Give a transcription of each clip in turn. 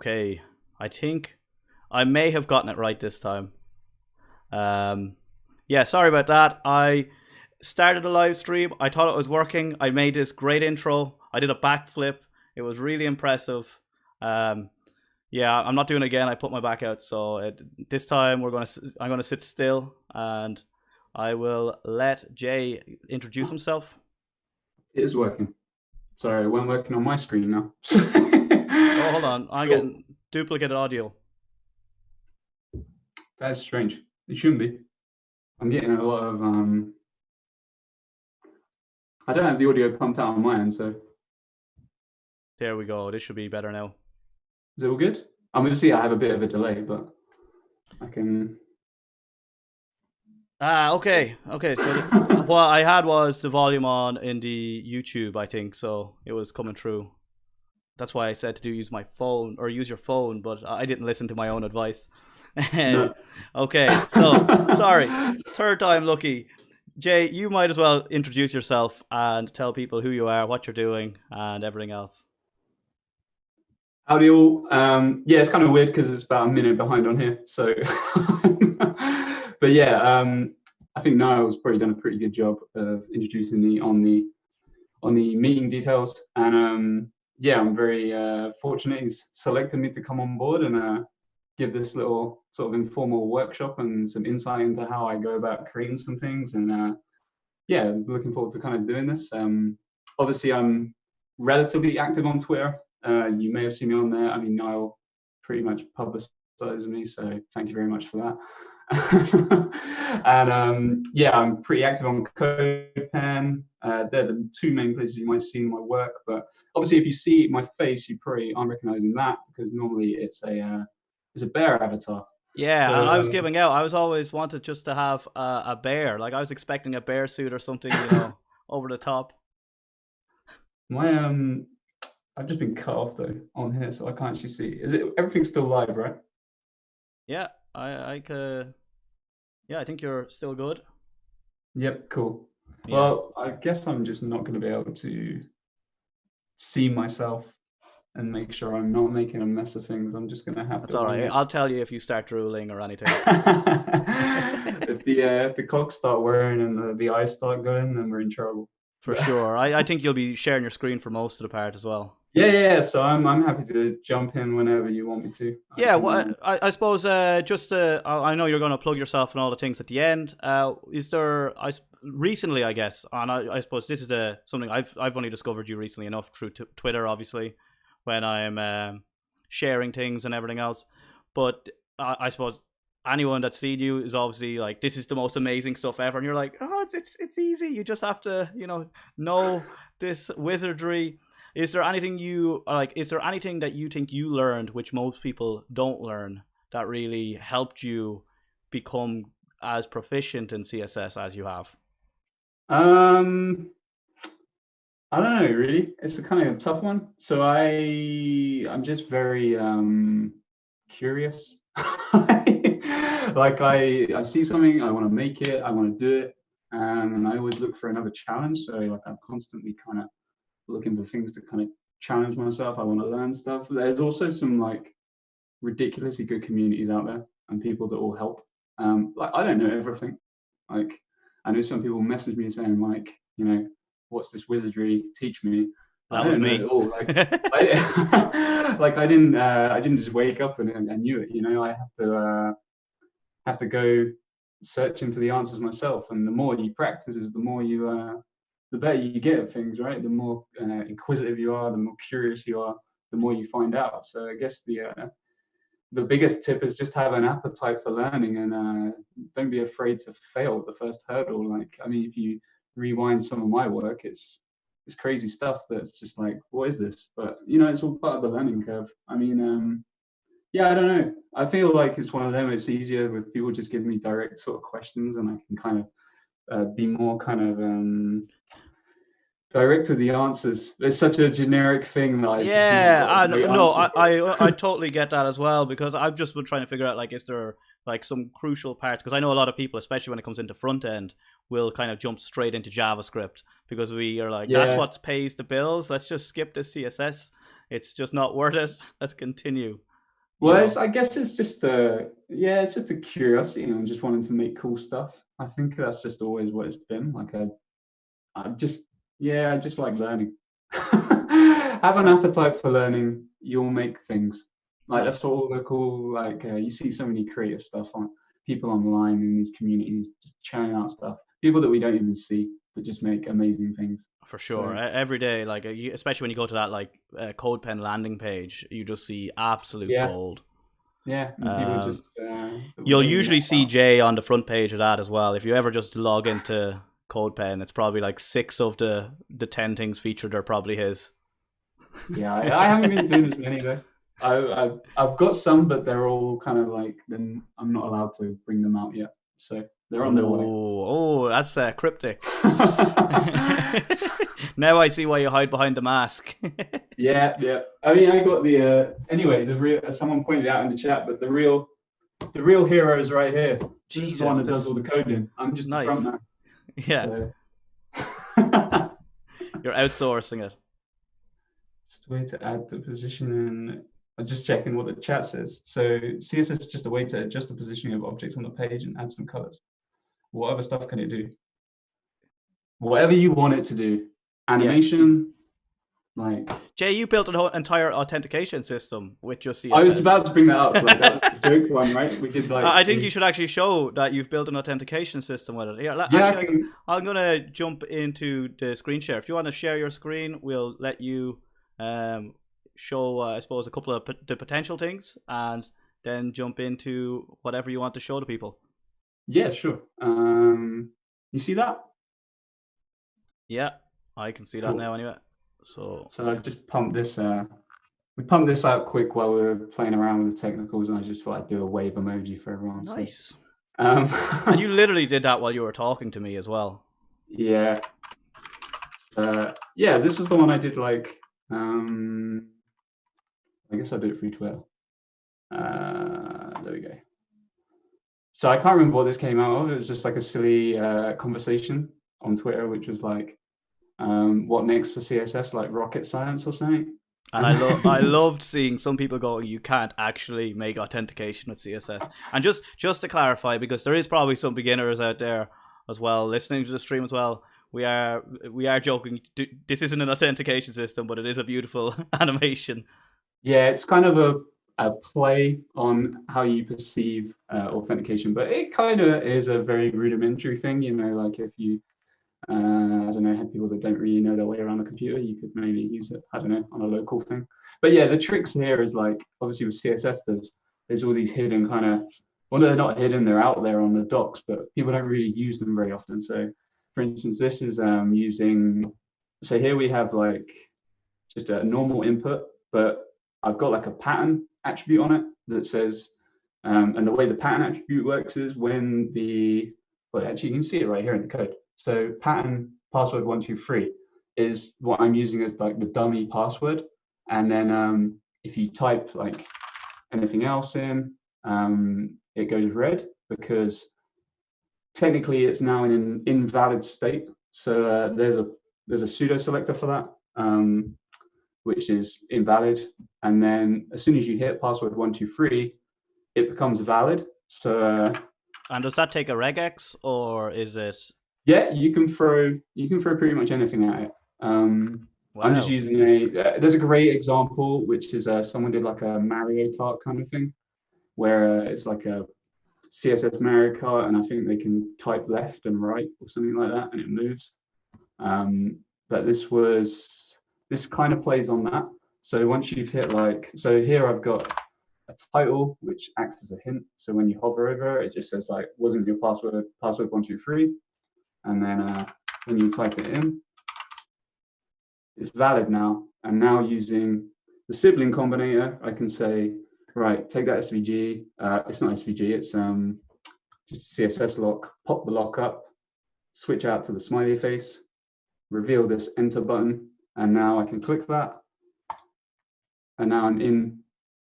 Okay, I think I may have gotten it right this time. Yeah, sorry about that. I started a live stream. I thought it was working. I made this great intro. I did a backflip. It was really impressive. Um, yeah, I'm not doing it again. I put my back out. So this time I'm gonna sit still and I will let Jhey introduce himself. It is working. Sorry, it wasn't working on my screen now. Oh, hold on. I'm Cool. getting duplicate audio. That's strange. It shouldn't be. I'm getting a lot of I don't have the audio pumped out on my end, so There we go. This should be better now. is it all good? I'm gonna see I have a bit of a delay, but I can Okay. So what I had was the volume on in the YouTube, I think, so it was coming through. That's why I said to use my phone or use your phone, but I didn't listen to my own advice. no. Okay, so sorry, third time lucky. Jhey, you might as well introduce yourself and tell people who you are, what you're doing, and everything else. Howdy all. Yeah, it's kind of weird because it's about a minute behind on here. So but yeah, I think Niall's probably done a pretty good job of introducing me on the meeting details. And yeah, I'm very fortunate he's selected me to come on board and give this little sort of informal workshop and some insight into how I go about creating some things. And yeah, looking forward to kind of doing this. Obviously, I'm relatively active on Twitter. You may have seen me on there. I mean, Niall pretty much publicizes me, so thank you very much for that. And yeah, I'm pretty active on CodePen. They're the two main places you might see my work. But obviously, if you see my face, you probably aren't recognizing that because normally it's a bear avatar. Yeah, and So I was giving out. I was always wanted just to have a bear. Like I was expecting a bear suit or something, over the top. my I've just been cut off though on here, so I can't actually see. Is it everything's still live, right? Yeah, I could. Yeah, I think you're still good. Yep, cool. Yeah, Well, I guess I'm just not going to be able to see myself and make sure I'm not making a mess of things. I'm just going to have that's to all wing right. it. I'll tell you if you start drooling or anything. If the cogs start whirring and the eyes start going, then we're in trouble. For sure. I think you'll be sharing your screen for most of the part as well. Yeah. So I'm happy to jump in whenever you want me to. I Yeah, can. well, I suppose just I know you're going to plug yourself and all the things at the end. Is there recently, I guess, and I suppose this is something I've only discovered you recently enough through Twitter, obviously, when I'm sharing things and everything else. But I suppose anyone that's seen you is obviously like, this is the most amazing stuff ever, and you're like, oh, it's easy. You just have to know this wizardry. Is there anything you like? Is there anything that you think you learned which most people don't learn that really helped you become as proficient in CSS as you have? Um, I don't know, really. It's a kind of a tough one. So I'm just very curious. Like I see something, I want to make it, I want to do it, and I always look for another challenge. So like I'm constantly kind of looking for things to kind of challenge myself. I want to learn stuff. There's also some like ridiculously good communities out there and people that will help. Like I don't know everything. Like I know some people message me saying like, what's this wizardry? Teach me. That I was don't know it me. all. Like like I didn't just wake up and knew it. I have to go searching for the answers myself. And the more you practice, is the better you get at things, right? The more inquisitive you are, the more curious you are, the more you find out. So I guess the biggest tip is just have an appetite for learning and don't be afraid to fail at the first hurdle. Like, I mean, if you rewind some of my work, it's crazy stuff that's just like, what is this? But it's all part of the learning curve. I mean, yeah, I don't know. I feel like it's one of them. It's easier with people just give me direct sort of questions, and I can kind of be more kind of direct with the answers. It's such a generic thing that I just want a Yeah, lot of great no, answers, right? I totally get that as well, because I've just been trying to figure out, like, is there like some crucial parts? Because I know a lot of people, especially when it comes into front end, will kind of jump straight into JavaScript because we are like, that's Yeah, what pays the bills. Let's just skip the CSS. It's just not worth it. Let's continue. you Well, know? I guess it's just it's just a curiosity and just wanting to make cool stuff. I think that's just always what it's been. Like I just, I just like learning. Have an Uh, appetite for learning. You'll make things. Like that's nice. all the cool. Like you see so many creative stuff on people online in these communities just churning out stuff. People that we don't even see that just make amazing things. For sure. So Every day, like especially when you go to that like CodePen landing page, you just see absolute yeah, gold. yeah, and people Um, just that we you'll don't even know usually see about. Jhey on the front page of that as well. If you ever just log into CodePen, it's probably like 6 of the 10 things featured are probably his. Yeah, I haven't been doing as many though. I've got some, but they're all kind of like then I'm not allowed to bring them out yet, so they're on their way. Oh, that's cryptic. Now I see why you hide behind the mask. Yeah, yeah. I mean, I got the anyway. The real someone pointed out in the chat, but the real hero is right here. This is the one Jesus, that does this all the coding. I'm just the front nice. man. Yeah, So you're outsourcing it. just a way to add the position in. I'm just checking what the chat says. So CSS is just a way to adjust the positioning of objects on the page and add some colors. What other stuff can it do? Whatever you want it to do. Yeah, Animation, like Jhey, you built an entire authentication system with just I was CSS. about to bring that up. Like that was the joke one, right? We did like I think you should actually show that you've built an authentication system with it. Yeah, yeah, I actually, can I'm gonna jump into the screen share. If you want to share your screen, we'll let you show, I suppose, a couple of the potential things, and then jump into whatever you want to show to people. yeah, sure. You see that? Yeah, I can see that Cool. now anyway. So So I just pumped this we pumped this out quick while we were playing around with the technicals and I just thought I'd do a wave emoji for everyone. So nice. um And you literally did that while you were talking to me as well. yeah. Yeah, this is the one I did like I guess I did it through Twitter. There we go. So I can't remember what this came out of. It was just like a silly conversation on Twitter, which was like, what next for CSS, like rocket science or something. And I loved seeing some people go, you can't actually make authentication with CSS. And just to clarify, because there is probably some beginners out there as well listening to the stream as well. We are joking. This isn't an authentication system, but it is a beautiful animation. Yeah, it's kind of a play on how you perceive authentication, but it kind of is a very rudimentary thing. You know, like if you I don't know, have people that don't really know their way around a computer, you could maybe use it, I don't know, on a local thing. But yeah, the tricks here is like, obviously with CSS, there's all these hidden kind of, well, they're not hidden, they're out there on the docs, but people don't really use them very often. So for instance, this is using, so here we have like just a normal input, but I've got like a pattern attribute on it that says, and the way the pattern attribute works is when well, actually you can see it right here in the code. So pattern password 123 is what I'm using as like the dummy password. And then if you type like anything else in, it goes red because technically it's now in an invalid state. So there's a pseudo selector for that, which is invalid. And then as soon as you hit password 123, it becomes valid. So And does that take a regex or is it? yeah, you can throw pretty much anything at it. I'm just Wow. using there's a great example which is someone did like a Mario Kart kind of thing where it's like a CSS Mario Kart and I think they can type left and right or something like that and it moves. But this kind of plays on that. So once you've hit like, so here I've got a title which acts as a hint. So when you hover over it just says like, wasn't your password 123. And then when you type it in, it's valid now. And now using the sibling combinator, I can say, right, take that SVG. It's not SVG, it's just CSS lock, pop the lock up, switch out to the smiley face, reveal this enter button, and now I can click that. And now I'm in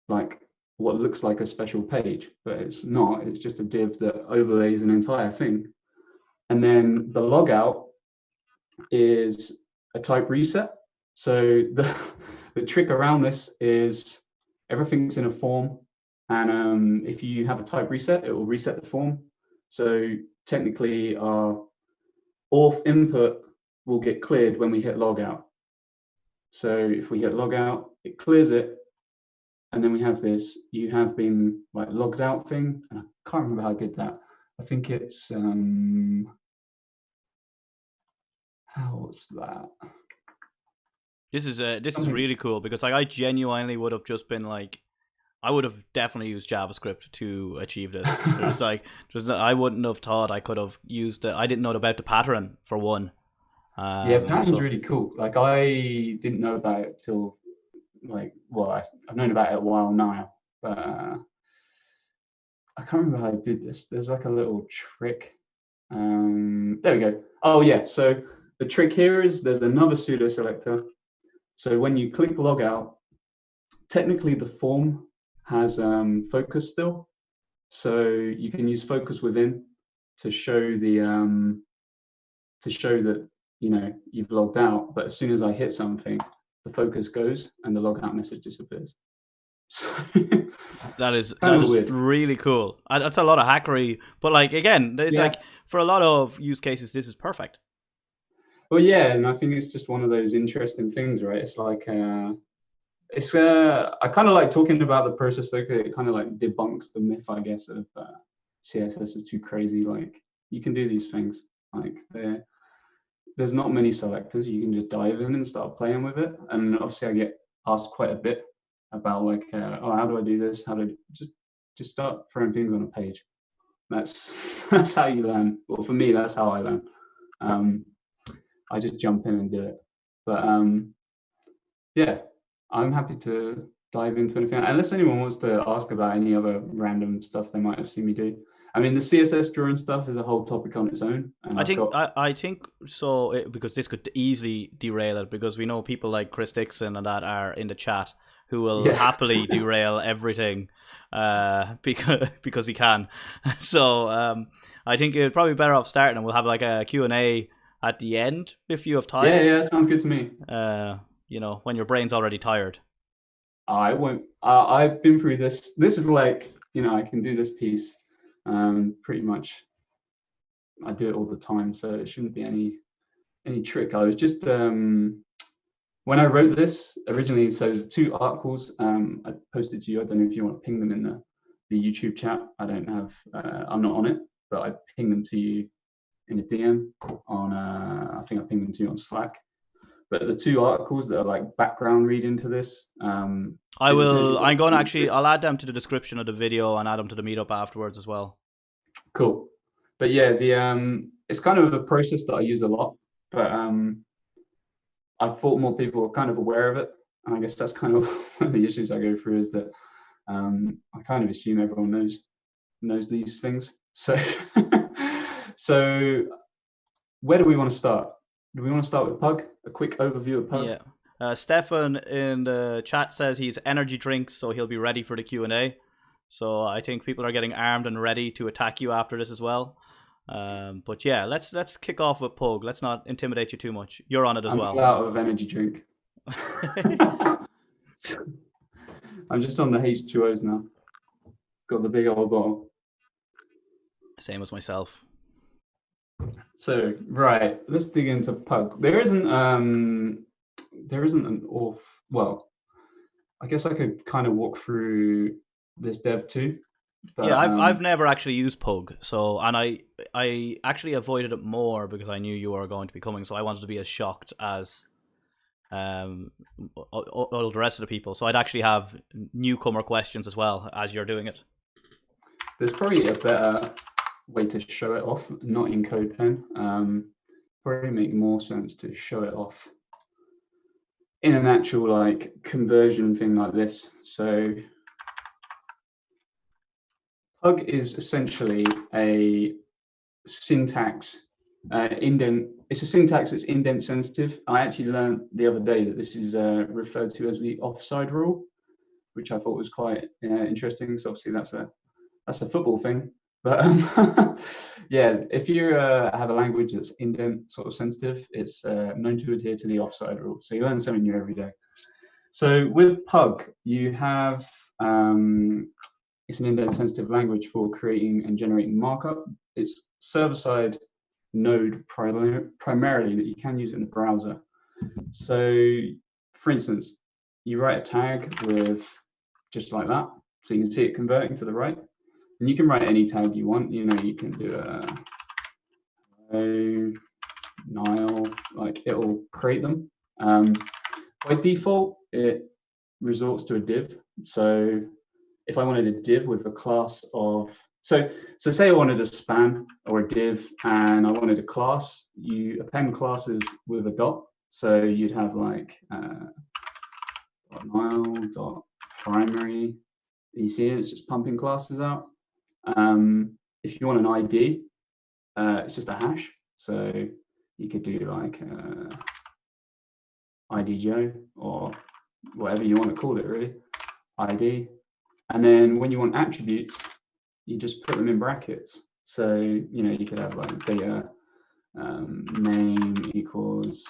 like what looks like a special page, but it's not, it's just a div that overlays an entire thing. And then the logout is a type reset. So the trick around this is everything's in a form. And if you have a type reset, it will reset the form. So technically our auth input will get cleared when we hit logout. So if we hit logout, it clears it, and then we have this "you have been like logged out" thing. And I can't remember how I did that. I think it's how's that? This is Something. really cool because like I genuinely would have just been like, I would have definitely used JavaScript to achieve this. There's like, I wouldn't have thought I could have used it. I didn't know about the pattern for one. Yeah, pattern's So really cool. Like I didn't know about it till like, well, I've known about it a while now, but I can't remember how I did this. There's like a little trick. There we go. Oh yeah, so the trick here is there's another pseudo selector. So when you click logout, technically the form has focus still. So you can use focus within to show the that you've logged out. But as soon as I hit something, the focus goes and the logout message disappears. So that is kind of weird. really cool. That's a lot of hackery, but like again, Yeah. like for a lot of use cases, this is perfect. Well, yeah, and I think it's just one of those interesting things, right? It's like I kind of like talking about the process though, because it kind of like debunks the myth, I guess, of CSS is too crazy. Like you can do these things. Like there's not many selectors. You can just dive in and start playing with it. And obviously, I get asked quite a bit about like, oh, how do I do this? How do just start throwing things on a page? That's how you learn. Well, for me, that's how I learn. I just jump in and do it. But yeah, I'm happy to dive into anything. Unless anyone wants to ask about any other random stuff they might have seen me do. I mean, the CSS drawing stuff is a whole topic on its own. And I think so, because this could easily derail it, because we know people like Chris Dixon and that are in the chat who will happily derail everything because he can. So I think it's probably better off starting, and we'll have like a Q&A at the end if you have time. Yeah, sounds good to me. When your brain's already tired. I won't. I've been through this. This is like, I can do this piece pretty much. I do it all the time, so it shouldn't be any trick. I was just when I wrote this originally, so the 2 articles I posted to you. I don't know if you want to ping them in the YouTube chat. I don't have. I'm not on it, but I pinged them to you in a DM on. I think I pinged them to you on Slack. But the 2 articles that are like background read into this. I'm going to actually. I'll add them to the description of the video and add them to the meetup afterwards as well. Cool. But yeah, it's kind of a process that I use a lot, but I thought more people are kind of aware of it. And I guess that's kind of one of the issues I go through, is that I kind of assume everyone knows these things. So so where do we want to start? Do we want to start with Pug? A quick overview of Pug? Yeah. Stefan in the chat says he's energy drinks, so he'll be ready for the Q&A. So I think people are getting armed and ready to attack you after this as well. But yeah, let's kick off with Pug. Let's not intimidate you too much. You're on it as well. I'm out of energy drink. I'm just on the H2Os now. Got the big old bottle. Same as myself. So right, let's dig into Pug. There isn't an auth. Well, I guess I could kind of walk through this dev too. But, yeah, I've never actually used Pug, and I actually avoided it more because I knew you were going to be coming, so I wanted to be as shocked as all the rest of the people. So I'd actually have newcomer questions as well as you're doing it. There's probably a better way to show it off, not in CodePen. Probably make more sense to show it off in an actual like conversion thing like this. So Pug is essentially a syntax indent. It's a syntax that's indent sensitive. I actually learned the other day that this is referred to as the offside rule, which I thought was quite interesting. So obviously that's a football thing. But yeah, if you have a language that's indent sort of sensitive, it's known to adhere to the offside rule. So you learn something new every day. So with Pug, you have it's an indent-sensitive language for creating and generating markup. It's server-side node primarily, but you can use it in the browser. So, for instance, you write a tag with just like that, so you can see it converting to the right, and you can write any tag you want. You know, you can do a Nile, like it'll create them. By default, it resorts to a div. So if I wanted a div with a class of, so say I wanted a span or a div and I wanted a class, you append classes with a dot. So you'd have like Nile.primary. You see it, it's just pumping classes out. If you want an ID, it's just a hash. So you could do like ID Joe or whatever you want to call it, really, ID. And then when you want attributes, you just put them in brackets. So, you know, you could have like data name equals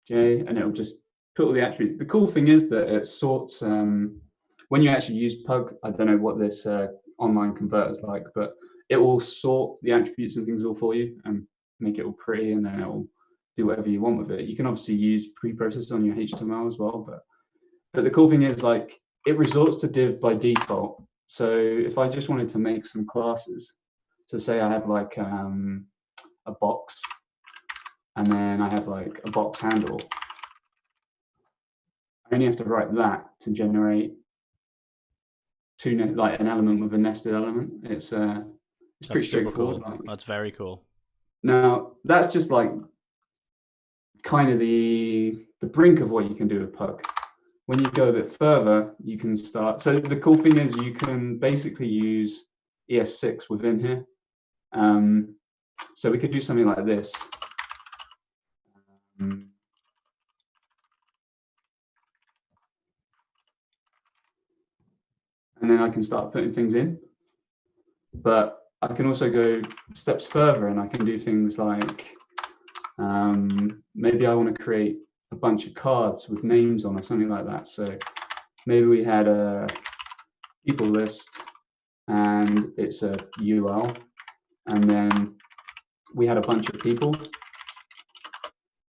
Jhey, and it'll just put all the attributes. The cool thing is that it sorts, when you actually use Pug, I don't know what this online converter is like, but it will sort the attributes and things all for you and make it all pretty, and then it'll do whatever you want with it. You can obviously use preprocessor on your HTML as well, but the cool thing is, like, it resorts to div by default. So if I just wanted to make some classes, so say I have like a box, and then I have like a box handle, I only have to write that to generate like an element with a nested element. It's pretty straightforward. Cool. That's very cool. Now that's just like kind of the brink of what you can do with Pug. When you go a bit further, you can start. So the cool thing is you can basically use ES6 within here. So we could do something like this. And then I can start putting things in. But I can also go steps further, and I can do things like maybe I want to create a bunch of cards with names on or something like that. So maybe we had a people list and it's a UL, and then we had a bunch of people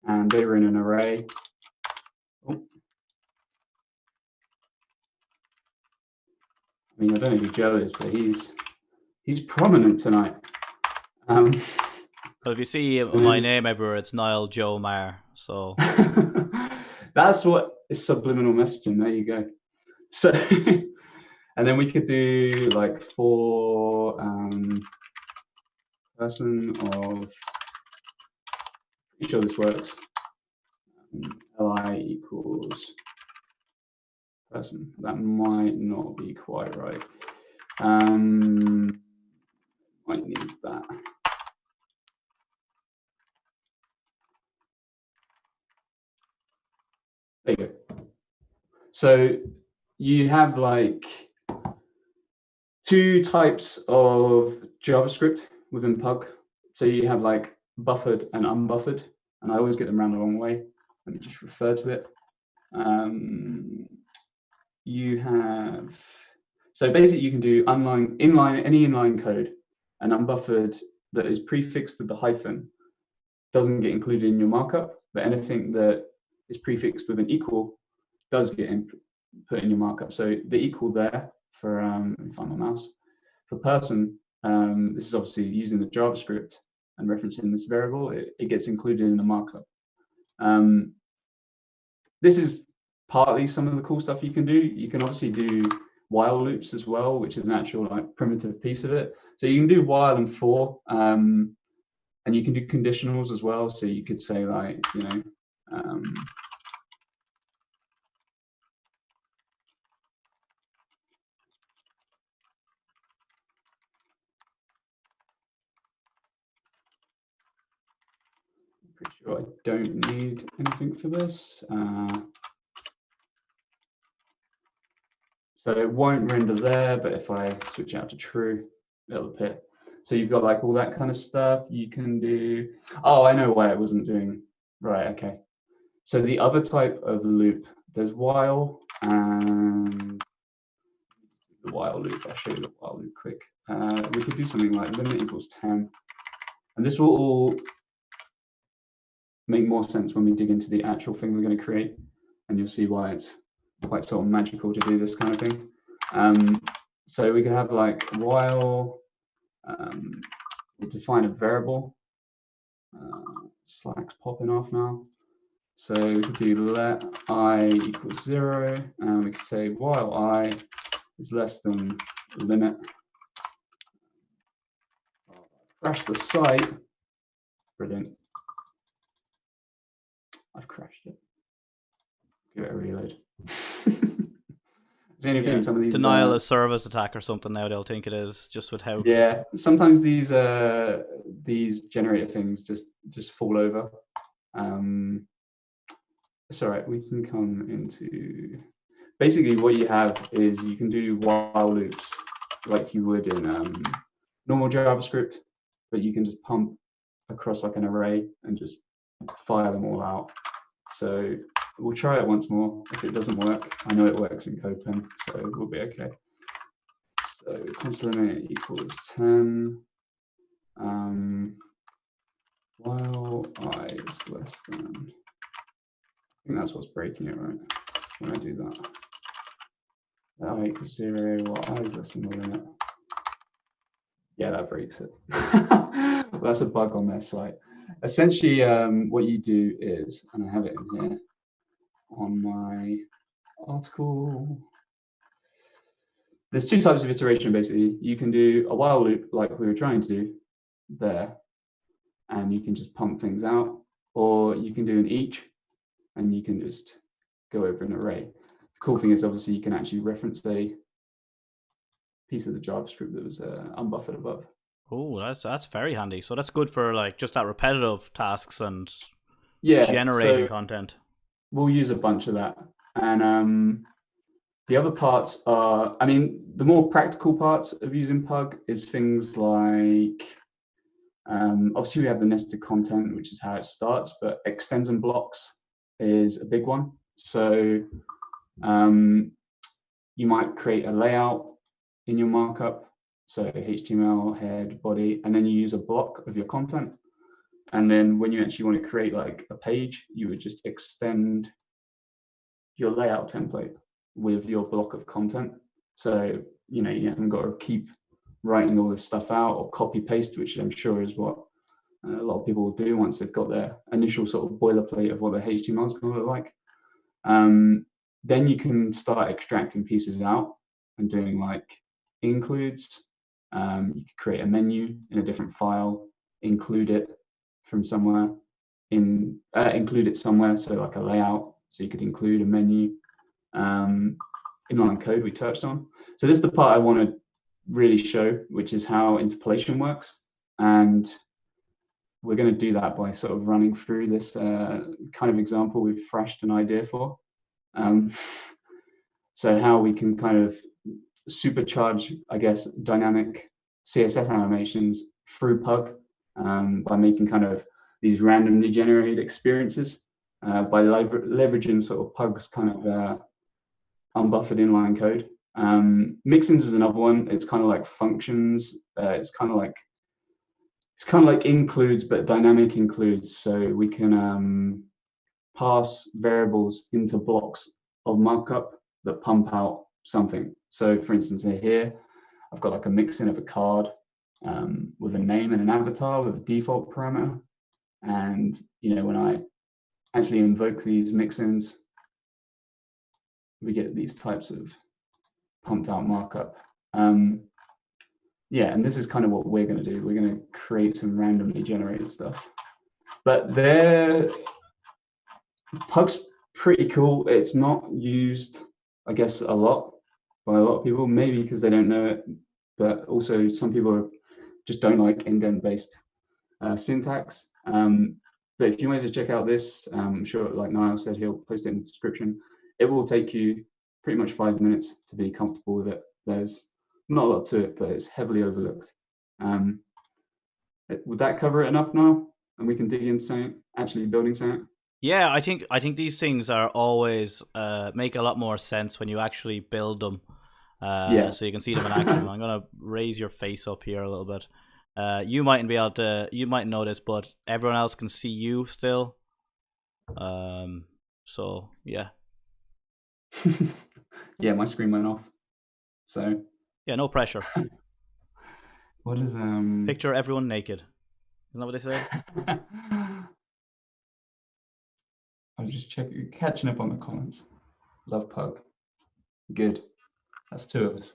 and they were in an array. Oh. I mean, I don't know who Joe is, but he's prominent tonight. Well, if you see my name everywhere, it's Niall Joe Mar. So that's what is subliminal messaging. There you go. So, and then we could do like for person of. Pretty sure this works. Li equals person. That might not be quite right. Might need that. There you go. So you have like two types of JavaScript within Pug. So you have like buffered and unbuffered, and I always get them around the wrong way. Let me just refer to it. You have, so basically you can do any inline code, and unbuffered that is prefixed with the hyphen doesn't get included in your markup, but anything that is prefixed with an equal does get put in your markup. So the equal there for, let me find my mouse, for person, this is obviously using the JavaScript and referencing this variable, it gets included in the markup. This is partly some of the cool stuff you can do. You can obviously do while loops as well, which is an actual like primitive piece of it. So you can do while and for, and you can do conditionals as well. So you could say like, you know, pretty sure I don't need anything for this. So it won't render there, but if I switch out to true, it'll appear. So you've got like all that kind of stuff you can do. Oh, I know why it wasn't doing, right, okay. So the other type of loop, there's while and the while loop. I'll show you the while loop quick. We could do something like limit equals 10. And this will all make more sense when we dig into the actual thing we're going to create. And you'll see why it's quite sort of magical to do this kind of thing. So we could have like while, we'll define a variable. Slack's popping off now. So we could do let I equals 0, and we could say while I is less than limit. Crash the site. Brilliant. I've crashed it. Give it a reload. Is anything some of these denial of service attack or something now they'll think it is, just with how sometimes these generator things just fall over. It's all right, we can come into basically what you have is you can do while loops like you would in normal JavaScript, but you can just pump across like an array and just fire them all out. So we'll try it once more. If it doesn't work, I know it works in CodePen, so we'll be okay. So console limit equals 10. While I is less than, I think that's what's breaking it, right? When I do that. I equals 0, while I is less than the limit. Yeah, that breaks it. Well, that's a bug on their site. Essentially, what you do is, and I have it in here on my article. There's two types of iteration, basically. You can do a while loop like we were trying to do there, and you can just pump things out, or you can do an each, and you can just go over an array. The cool thing is, obviously, you can actually reference a piece of the JavaScript that was unbuffered above. Oh, that's very handy. So that's good for like just that repetitive tasks and generating content. We'll use a bunch of that. And the other parts are, I mean, the more practical parts of using Pug is things like, obviously we have the nested content, which is how it starts, but extends and blocks is a big one. So you might create a layout in your markup, so HTML, head, body, and then you use a block of your content. And then when you actually want to create like a page, you would just extend your layout template with your block of content. So, you know, you haven't got to keep writing all this stuff out or copy paste, which I'm sure is what a lot of people will do once they've got their initial sort of boilerplate of what their HTML is going to look like. Then you can start extracting pieces out and doing like includes. You could create a menu in a different file, include it from somewhere, include it somewhere, so like a layout. So you could include a menu. Inline code we touched on. So this is the part I want to really show, which is how interpolation works. And we're going to do that by sort of running through this kind of example we've thrashed an idea for. So how we can kind of supercharge, I guess, dynamic CSS animations through Pug by making kind of these randomly generated experiences by leveraging sort of Pug's kind of unbuffered inline code. Mixins is another one. It's kind of like functions. It's kind of like includes, but dynamic includes. So we can pass variables into blocks of markup that pump out something. So for instance, here I've got like a mixin of a card with a name and an avatar with a default parameter. And you know, when I actually invoke these mixins, we get these types of pumped out markup. Yeah, and this is kind of what we're going to do. We're going to create some randomly generated stuff. But Pug's pretty cool. It's not used, I guess, a lot by a lot of people, maybe because they don't know it, but also some people just don't like indent-based syntax. But if you wanted to check out this, I'm sure, like Niall said, he'll post it in the description. It will take you pretty much 5 minutes to be comfortable with it. There's not a lot to it, but it's heavily overlooked. Would that cover it enough now? And we can dig into something, actually building something? Yeah, I think these things are always make a lot more sense when you actually build them. Yeah. so you can see them in action. I'm gonna raise your face up here a little bit. You mightn't be able to, you might notice, but everyone else can see you still. So yeah. Yeah, my screen went off. So Yeah, no pressure. what is Picture everyone naked. Isn't that what they say? I'm just catching up on the comments. Love Pug. Good. That's two of us.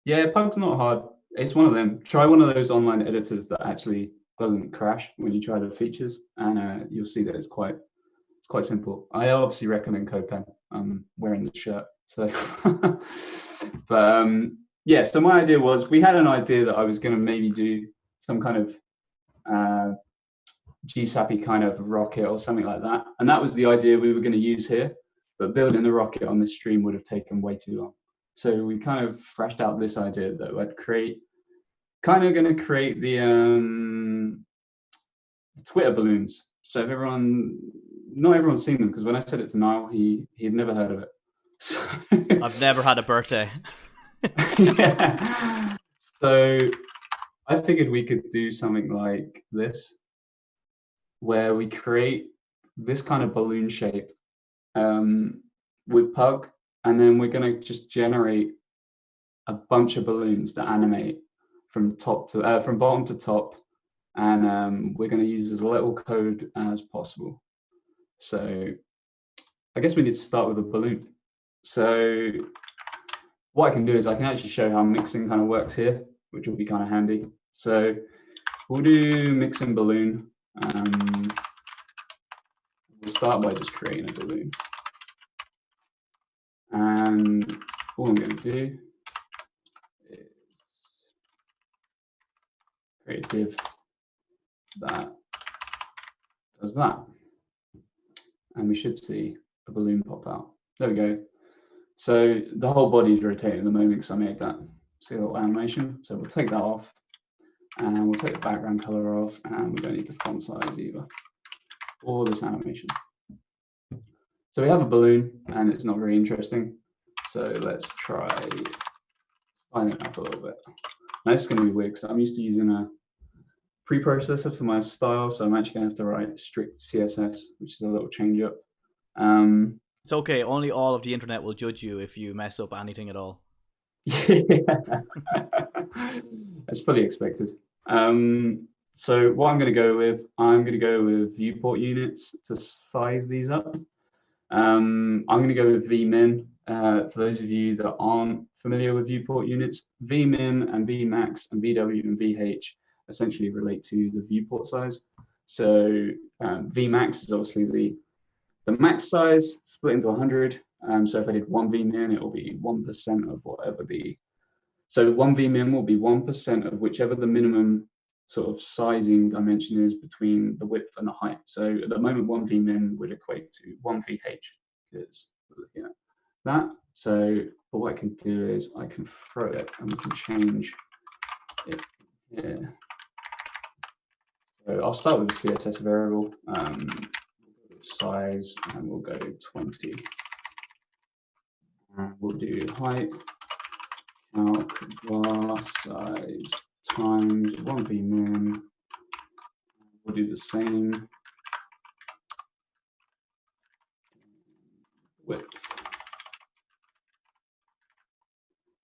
Yeah, Pug's not hard. It's one of them. Try one of those online editors that actually doesn't crash when you try the features, and you'll see that it's quite simple. I obviously recommend CodePen. I'm wearing the shirt, so. But yeah, so my idea was, we had an idea that I was going to maybe do some kind of GSAPy kind of rocket or something like that, and that was the idea we were going to use here. But building the rocket on this stream would have taken way too long. So we kind of thrashed out this idea that I'd kind of going to create the Twitter balloons. So if not everyone's seen them, because when I said it to Niall, he'd never heard of it. So I've never had a birthday. yeah. So I figured we could do something like this, where we create this kind of balloon shape with Pug, and then we're going to just generate a bunch of balloons that animate from bottom to top, and we're going to use as little code as possible. So I guess we need to start with a balloon. So what I can do is I can actually show how mixing kind of works here, which will be kind of handy. So we'll do mixing balloon. We'll start by just creating a balloon. And all I'm going to do is create a div that does that. And we should see a balloon pop out. There we go. So the whole body is rotating at the moment, so I made that. See a little animation. So we'll take that off, and we'll take the background color off, and we don't need the font size either, or this animation. So we have a balloon, and it's not very interesting. So let's try styling it up a little bit. Now this is going to be weird, because I'm used to using a preprocessor for my style, so I'm actually going to have to write strict CSS, which is a little change up. It's okay. Only all of the internet will judge you if you mess up anything at all. Yeah. That's fully expected. So what I'm going to go with viewport units to size these up. I'm going to go with vmin. For those of you that aren't familiar with viewport units, vmin and vmax and vw and vh essentially relate to the viewport size. So vmax is obviously the max size split into 100. So if I did one vmin, it will be 1% of whatever so one vmin will be 1% of whichever the minimum sort of sizing dimension is between the width and the height. So at the moment, one vmin would equate to one vh, because we're looking at that. So what I can do is I can throw it, and we can change it here. So I'll start with the CSS variable, size, and we'll go 20. And we'll do height, calc var size times one vmin. We'll do the same width.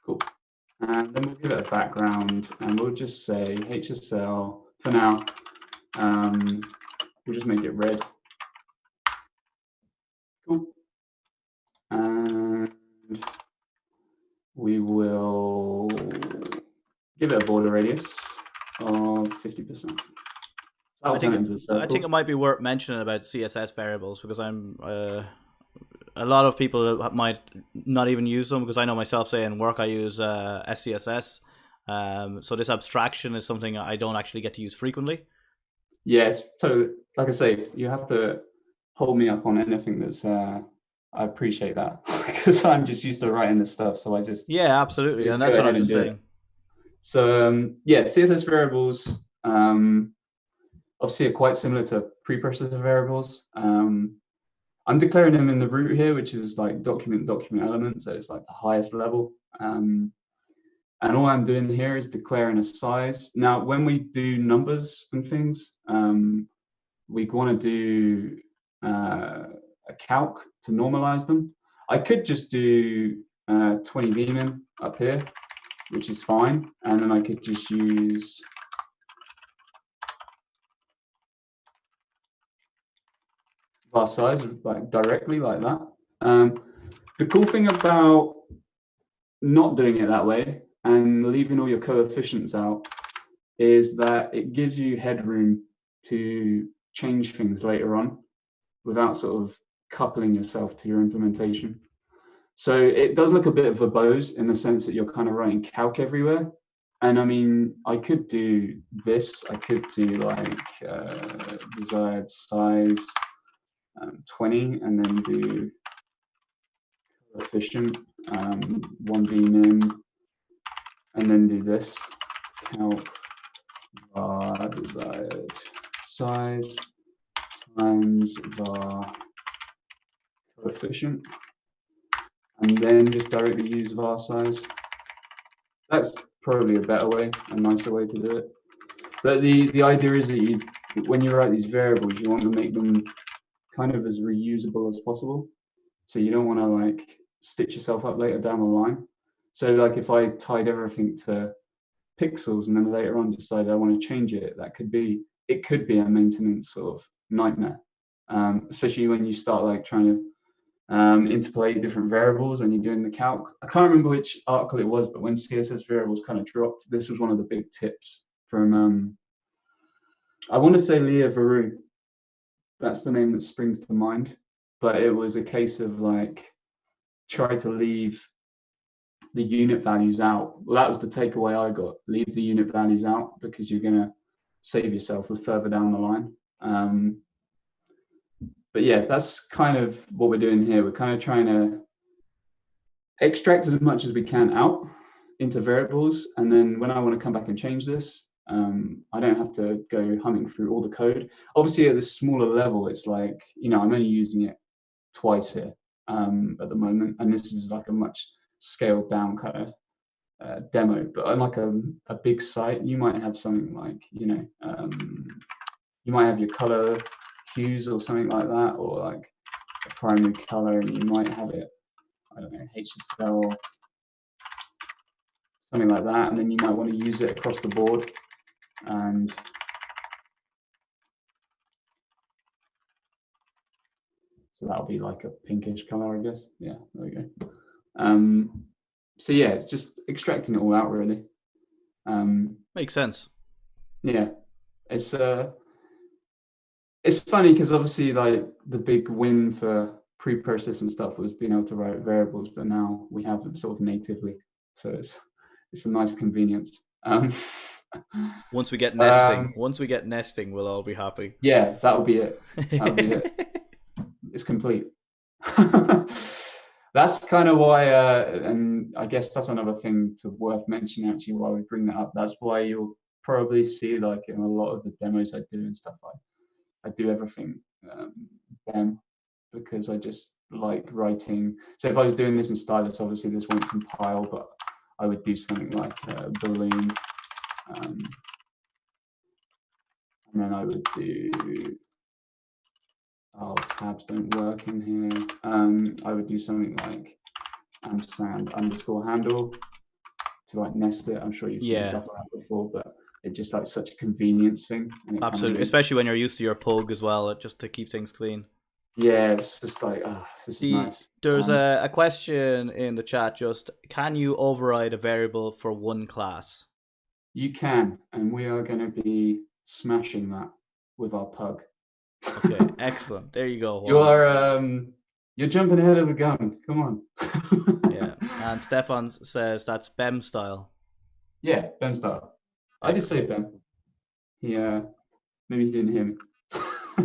Cool. And then we'll give it a background, and we'll just say HSL for now. We'll just make it red. Cool. And we will give it a border radius of 50%. I think it might be worth mentioning about CSS variables, because I'm a lot of people might not even use them, because I know myself, say in work I use SCSS. So this abstraction is something I don't actually get to use frequently. Yes, so like I say, you have to hold me up on anything that's I appreciate that, because I'm just used to writing this stuff, so I just absolutely, and that's what I'm just saying. So yeah, CSS variables obviously are quite similar to preprocessor variables. I'm declaring them in the root here, which is like document element, so it's like the highest level. And all I'm doing here is declaring a size. Now, when we do numbers and things, we want to do a calc to normalize them. I could just do 20 vmin up here, which is fine, and then I could just use var size like directly like that. The cool thing about not doing it that way and leaving all your coefficients out is that it gives you headroom to change things later on without sort of coupling yourself to your implementation. So it does look a bit verbose in the sense that you're kind of writing calc everywhere. And I mean, I could do this. I could do like desired size 20 and then do coefficient 1b min and then do this calc var desired size times var coefficient and then just directly use var size. That's probably a better way, a nicer way to do it. But the idea is that when you write these variables, you want to make them kind of as reusable as possible. So you don't want to like stitch yourself up later down the line. So like if I tied everything to pixels and then later on decided I want to change it, it could be a maintenance sort of nightmare, especially when you start like trying to interpolate different variables when you're doing the calc. I can't remember which article it was, but when CSS variables kind of dropped, this was one of the big tips from, I want to say Leah Veru. That's the name that springs to mind. But it was a case of like, try to leave the unit values out. Well, that was the takeaway I got. Leave the unit values out because you're going to save yourself with further down the line. But yeah, that's kind of what we're doing here. We're kind of trying to extract as much as we can out into variables. And then when I want to come back and change this, I don't have to go humming through all the code. Obviously, at this smaller level, it's like, I'm only using it twice here at the moment. And this is like a much scaled down kind of demo. But on like a big site, you might have something like, you might have your color hues or something like that, or like a primary color, and you might have it, I don't know, HSL, something like that, and then you might want to use it across the board. And so that'll be like a pinkish color, I guess. Yeah, there we go. So yeah, it's just extracting it all out, really. Makes sense. Yeah, it's funny because obviously like the big win for pre-processing stuff was being able to write variables, but now we have them sort of natively, so it's a nice convenience. Once we get nesting, we'll all be happy. Yeah, that'll be it. That'll be it. It's complete. That's kind of why, and I guess that's another thing worth mentioning actually while we bring that up. That's why you'll probably see like in a lot of the demos I do and stuff, I do everything BEM because I just like writing. So if I was doing this in stylus, obviously this won't compile, but I would do something like balloon, and then I would do, tabs don't work in here. I would do something like ampersand underscore handle to like nest it. I'm sure you've seen stuff like that before, but it's just like such a convenience thing. Absolutely, especially when you're used to your pug as well, just to keep things clean. Yeah, it's just like, this is nice. There's a question in the chat, just, can you override a variable for one class? You can, and we are going to be smashing that with our pug. Okay, excellent. There you go. You're jumping ahead of the gun. Come on. Yeah, and Stefan says that's BEM style. Yeah, BEM style. Excellent. I did say BEM. Maybe he didn't hear me.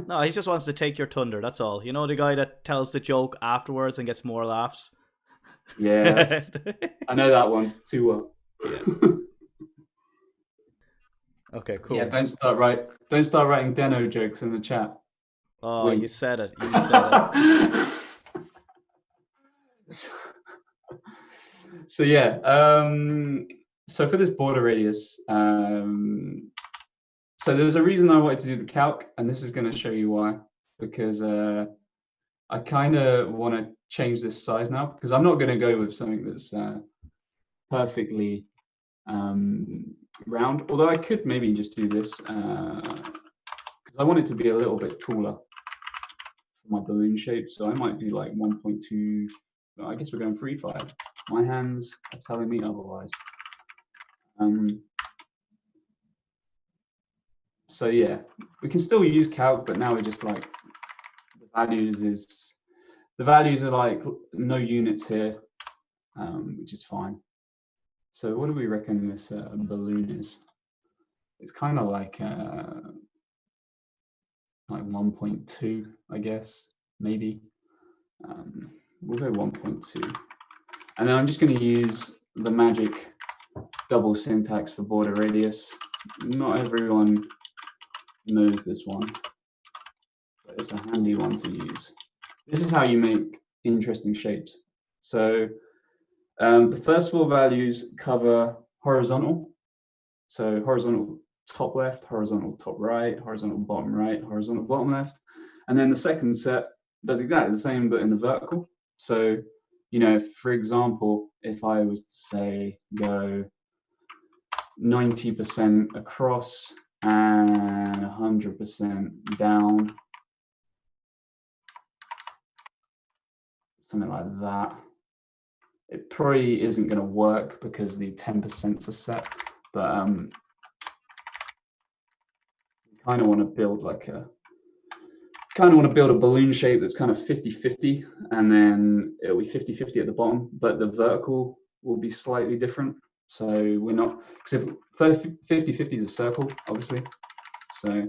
No, he just wants to take your thunder, that's all. You know, the guy that tells the joke afterwards and gets more laughs? Yes. I know that one too well. Yeah. Okay, cool. Yeah, don't start writing Deno jokes in the chat. Oh, you Wink. said it. You said it. So yeah, so for this border radius, so there's a reason I wanted to do the calc, and this is going to show you why. Because I kind of want to change this size now, because I'm not going to go with something that's perfectly round. Although I could maybe just do this, because I want it to be a little bit taller for my balloon shape. So I might do like 1.2. I guess we're going 3.5. My hands are telling me otherwise. So yeah, we can still use calc, but now we're just like the values are like no units here, which is fine. So what do we reckon this balloon is? It's kind of like 1.2, I guess, maybe. We'll go 1.2. And then I'm just going to use the magic double syntax for border radius. Not everyone knows this one, but it's a handy one to use. This is how you make interesting shapes. So the first four values cover horizontal. So horizontal top left, horizontal top right, horizontal bottom right, horizontal bottom left. And then the second set does exactly the same, but in the vertical. So, you know, for example, if I was to say go 90% across and 100% down, something like that, it probably isn't going to work because the 10% are set. But kind of want to build like a balloon shape that's kind of 50-50, and then it'll be 50-50 at the bottom, but the vertical will be slightly different. So we're not, because if 50-50 is a circle, obviously. So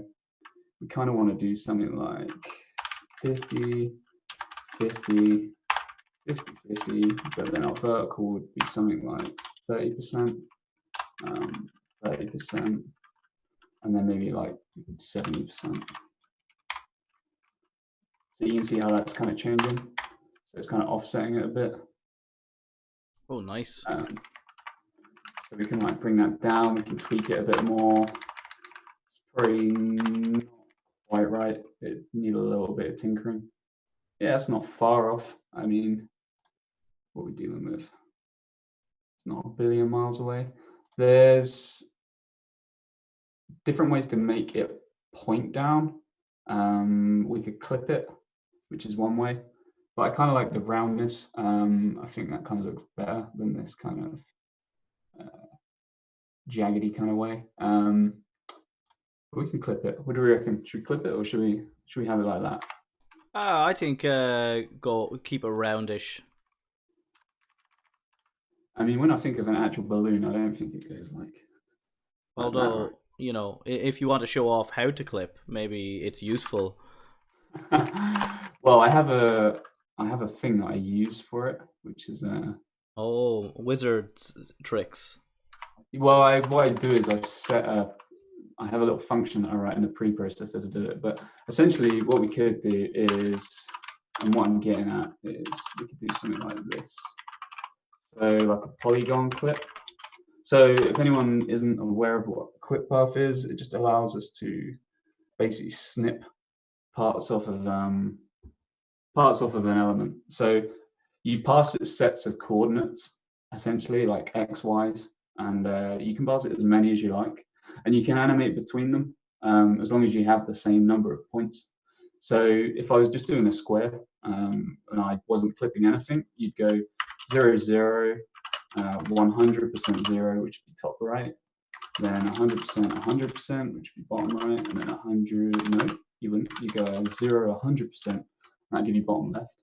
we kind of want to do something like 50, 50, 50, 50, but then our vertical would be something like 30%, 30%, and then maybe like 70%. So you can see how that's kind of changing. So it's kind of offsetting it a bit. Oh, nice. So we can like bring that down. We can tweak it a bit more. It's probably not quite right. It needs a little bit of tinkering. Yeah, it's not far off. I mean, what are we dealing with? It's not a billion miles away. There's different ways to make it point down. We could clip it, which is one way. But I kind of like the roundness. I think that kind of looks better than this kind of jaggedy kind of way. We can clip it. What do we reckon? Should we clip it or should we have it like that? I think go keep it roundish. I mean, when I think of an actual balloon, I don't think it goes like that, right? Although, you know, if you want to show off how to clip, maybe it's useful. Well, I have a thing that I use for it, which is Oh, wizard's tricks. well, what I do is I have a little function that I write in the preprocessor to do it. But essentially, what we could do is, and what I'm getting at is, we could do something like this. So like a polygon clip. So if anyone isn't aware of what a clip path is, it just allows us to basically snip parts off of an element. So you pass it sets of coordinates, essentially like x, y's, and you can pass it as many as you like, and you can animate between them as long as you have the same number of points. So if I was just doing a square and I wasn't clipping anything, you'd go 0, 0, 100% 0, which would be top right, then 100%, 100%, which would be bottom right, and then 100, no, you wouldn't, you go 0, 100%, that'd give you bottom left.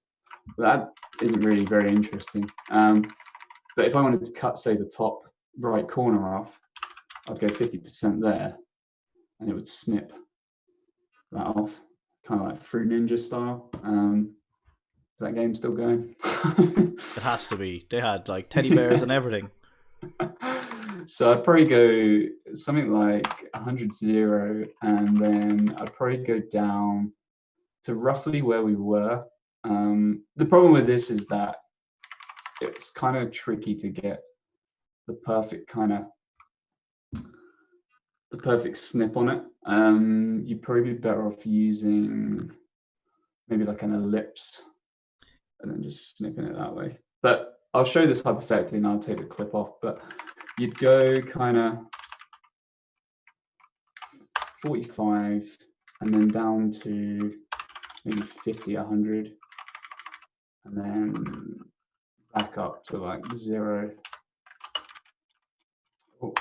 But that isn't really very interesting. But if I wanted to cut, say, the top right corner off, I'd go 50% there, and it would snip that off, kind of like Fruit Ninja style. Is that game still going? It has to be. They had like teddy bears and everything. So I'd probably go something like 100, 0, and then I'd probably go down to roughly where we were. The problem with this is that it's kind of tricky to get the perfect snip on it. You'd probably be better off using maybe like an ellipse and then just snipping it that way. But I'll show this hypothetically and I'll take the clip off, but you'd go kind of 45 and then down to maybe 50, 100, and then back up to like 0. Oh.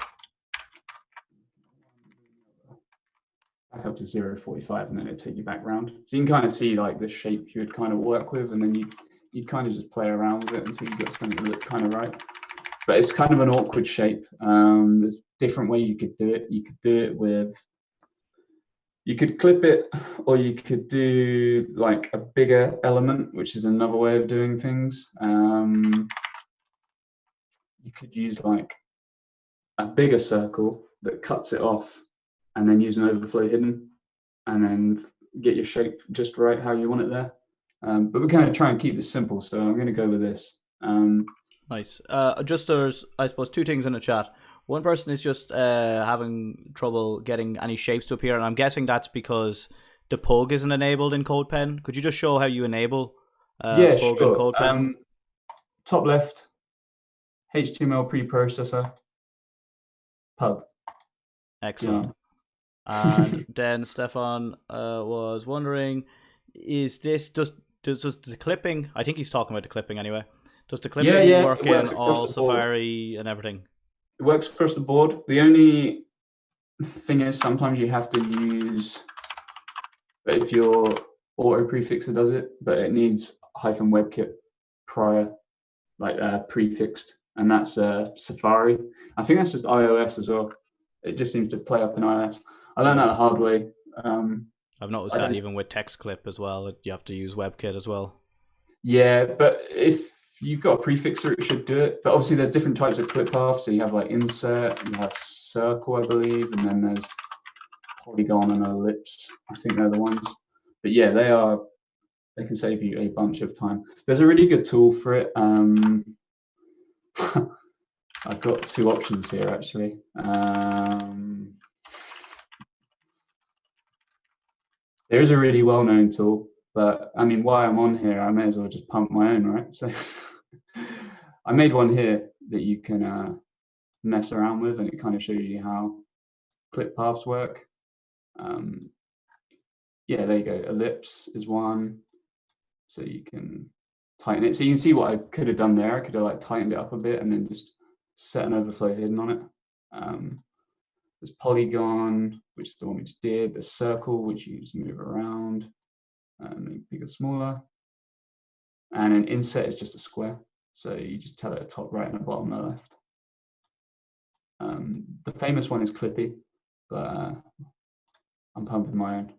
Back up to 0.45, and then it'd take you back round. So you can kind of see like the shape you would kind of work with, and then you'd kind of just play around with it until you get something that look kind of right. But it's kind of an awkward shape. There's different ways you could do it. You could do it with, you could clip it, or you could do like a bigger element, which is another way of doing things. You could use like a bigger circle that cuts it off, and then use an overflow hidden, and then get your shape just right how you want it there. But we're going to try and keep this simple, so I'm going to go with this. Nice. Just there's, I suppose, 2 things in the chat. One person is just having trouble getting any shapes to appear, and I'm guessing that's because the pug isn't enabled in CodePen. Could you just show how you enable yeah, pug sure. in CodePen? Top left, HTML preprocessor, pug. Excellent. Yeah. And then Stefan was wondering, is this does the clipping? I think he's talking about the clipping anyway. Does the clipping work in all Safari and everything? It works across the board. The only thing is sometimes you have to use, if your auto prefixer does it, but it needs -webkit prior, like prefixed, and that's Safari. I think that's just iOS as well. It just seems to play up in iOS. I learned that the hard way. I've noticed that even with TextClip as well, you have to use WebKit as well. Yeah, but if you've got a prefixer, it should do it. But obviously, there's different types of clip paths. So you have like insert, you have circle, I believe, and then there's polygon and ellipse. I think they're the ones. But yeah, they can save you a bunch of time. There's a really good tool for it. I've got 2 options here actually. There is a really well-known tool, but I mean, while I'm on here, I may as well just pump my own, right? So I made one here that you can mess around with, and it kind of shows you how clip paths work. Yeah, there you go. Ellipse is one, so you can tighten it. So you can see what I could have done there. I could have like tightened it up a bit and then just set an overflow hidden on it. There's polygon, which is the one we just did. There's circle, which you just move around, make bigger, smaller. And an inset is just a square. So you just tell it a top right and a bottom left. The famous one is Clippy, but I'm pumping my own.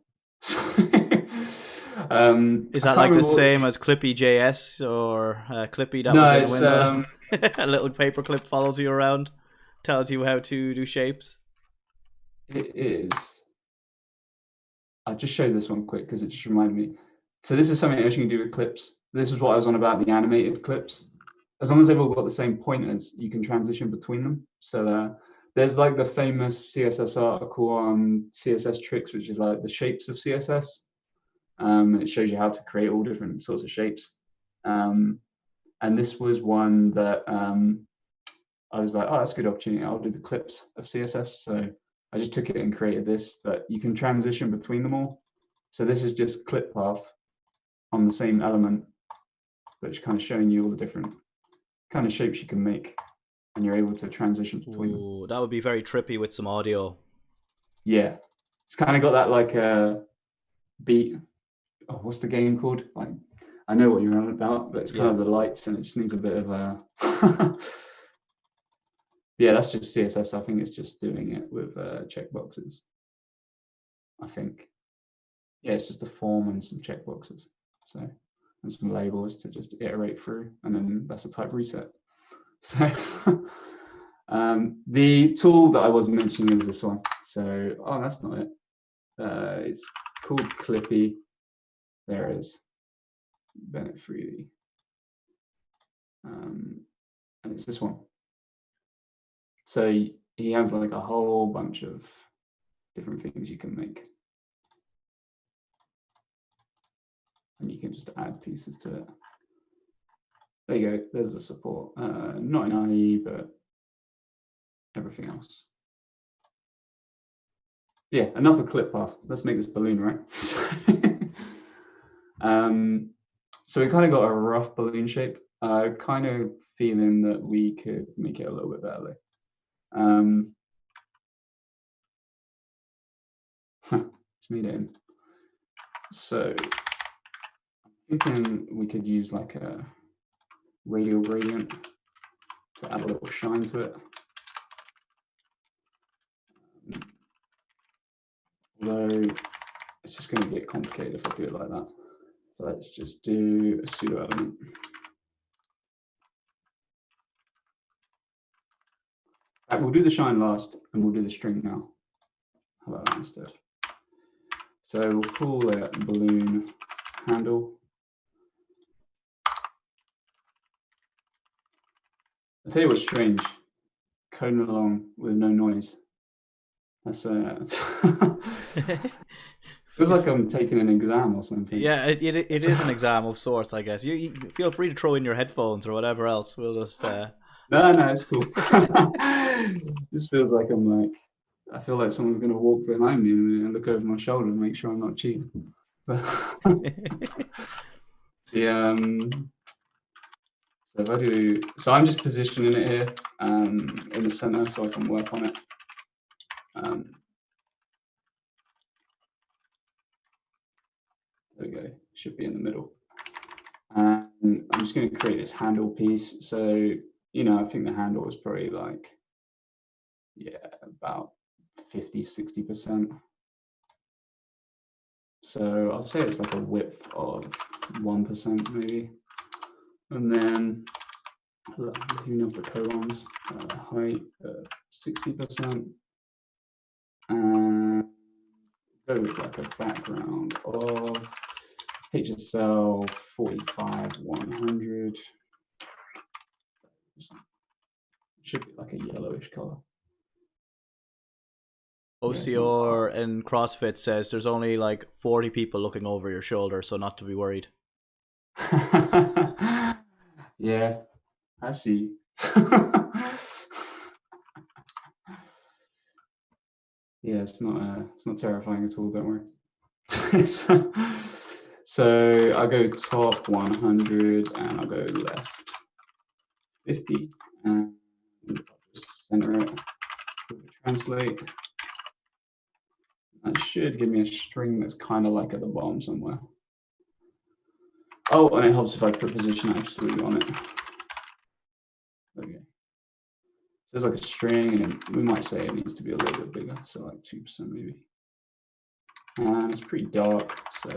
Is that like the same as Clippy.js or Clippy that was in Windows? A little paperclip follows you around, tells you how to do shapes. It is. I'll just show this one quick because it just reminded me. So this is something else you can do with clips. This is what I was on about, the animated clips. As long as they've all got the same pointers, you can transition between them. So there's like the famous CSS article on CSS-tricks, which is like the shapes of CSS. It shows you how to create all different sorts of shapes. And this was one that I was like, oh, that's a good opportunity. I'll do the clips of CSS. So I just took it and created this, but you can transition between them all. So this is just clip path on the same element, but it's kind of showing you all the different kind of shapes you can make, and you're able to transition between them. That would be very trippy with some audio. Yeah, it's kind of got that like beat. Oh, what's the game called? Like, I know what you're on about, but it's kind of the lights, and it just needs a bit of a. Yeah, that's just CSS. I think it's just doing it with checkboxes. I think. Yeah, it's just a form and some checkboxes. So, and some labels to just iterate through, and then that's a type reset. So, the tool that I was mentioning is this one. So, oh, that's not it. It's called Clippy. There is Bennett Freely. And it's this one. So he has like a whole bunch of different things you can make. And you can just add pieces to it. There you go, there's the support. Not in IE, but everything else. Yeah, enough of clip path. Let's make this balloon, right? So we kind of got a rough balloon shape. Kind of feeling that we could make it a little bit better. Let's meet in. So I'm thinking we could use like a radial gradient to add a little shine to it. Although it's just going to get complicated if I do it like that. So let's just do a pseudo element. Right, we'll do the shine last and we'll do the string now. How about that instead? So we'll call it balloon handle. I'll tell you what's strange. Coding along with no noise. That's feels like I'm taking an exam or something. Yeah, it is an exam of sorts, I guess. You feel free to throw in your headphones or whatever else. We'll just. No, it's cool. This feels like I feel like someone's going to walk behind me and look over my shoulder and make sure I'm not cheating. But so if I do, so I'm just positioning it here in the center so I can work on it. There we go, should be in the middle. And I'm just going to create this handle piece. So, you know, I think the handle is probably like, yeah, about 50–60%. So I'll say it's like a width of 1% maybe. And then leaving off the colons, height 60%. And go with like a background of HSL 45–100. Should be like a yellowish color. OCR in CrossFit says there's only like 40 people looking over your shoulder, so not to be worried. Yeah, I see. Yeah, it's not terrifying at all, don't worry. So I'll go top 100 and I'll go left 50 and I'll just center it. Translate. That should give me a string that's kind of like at the bottom somewhere. Oh, and it helps if I put position absolute on it. Okay. So there's like a string, and we might say it needs to be a little bit bigger, so like 2% maybe. And it's pretty dark, so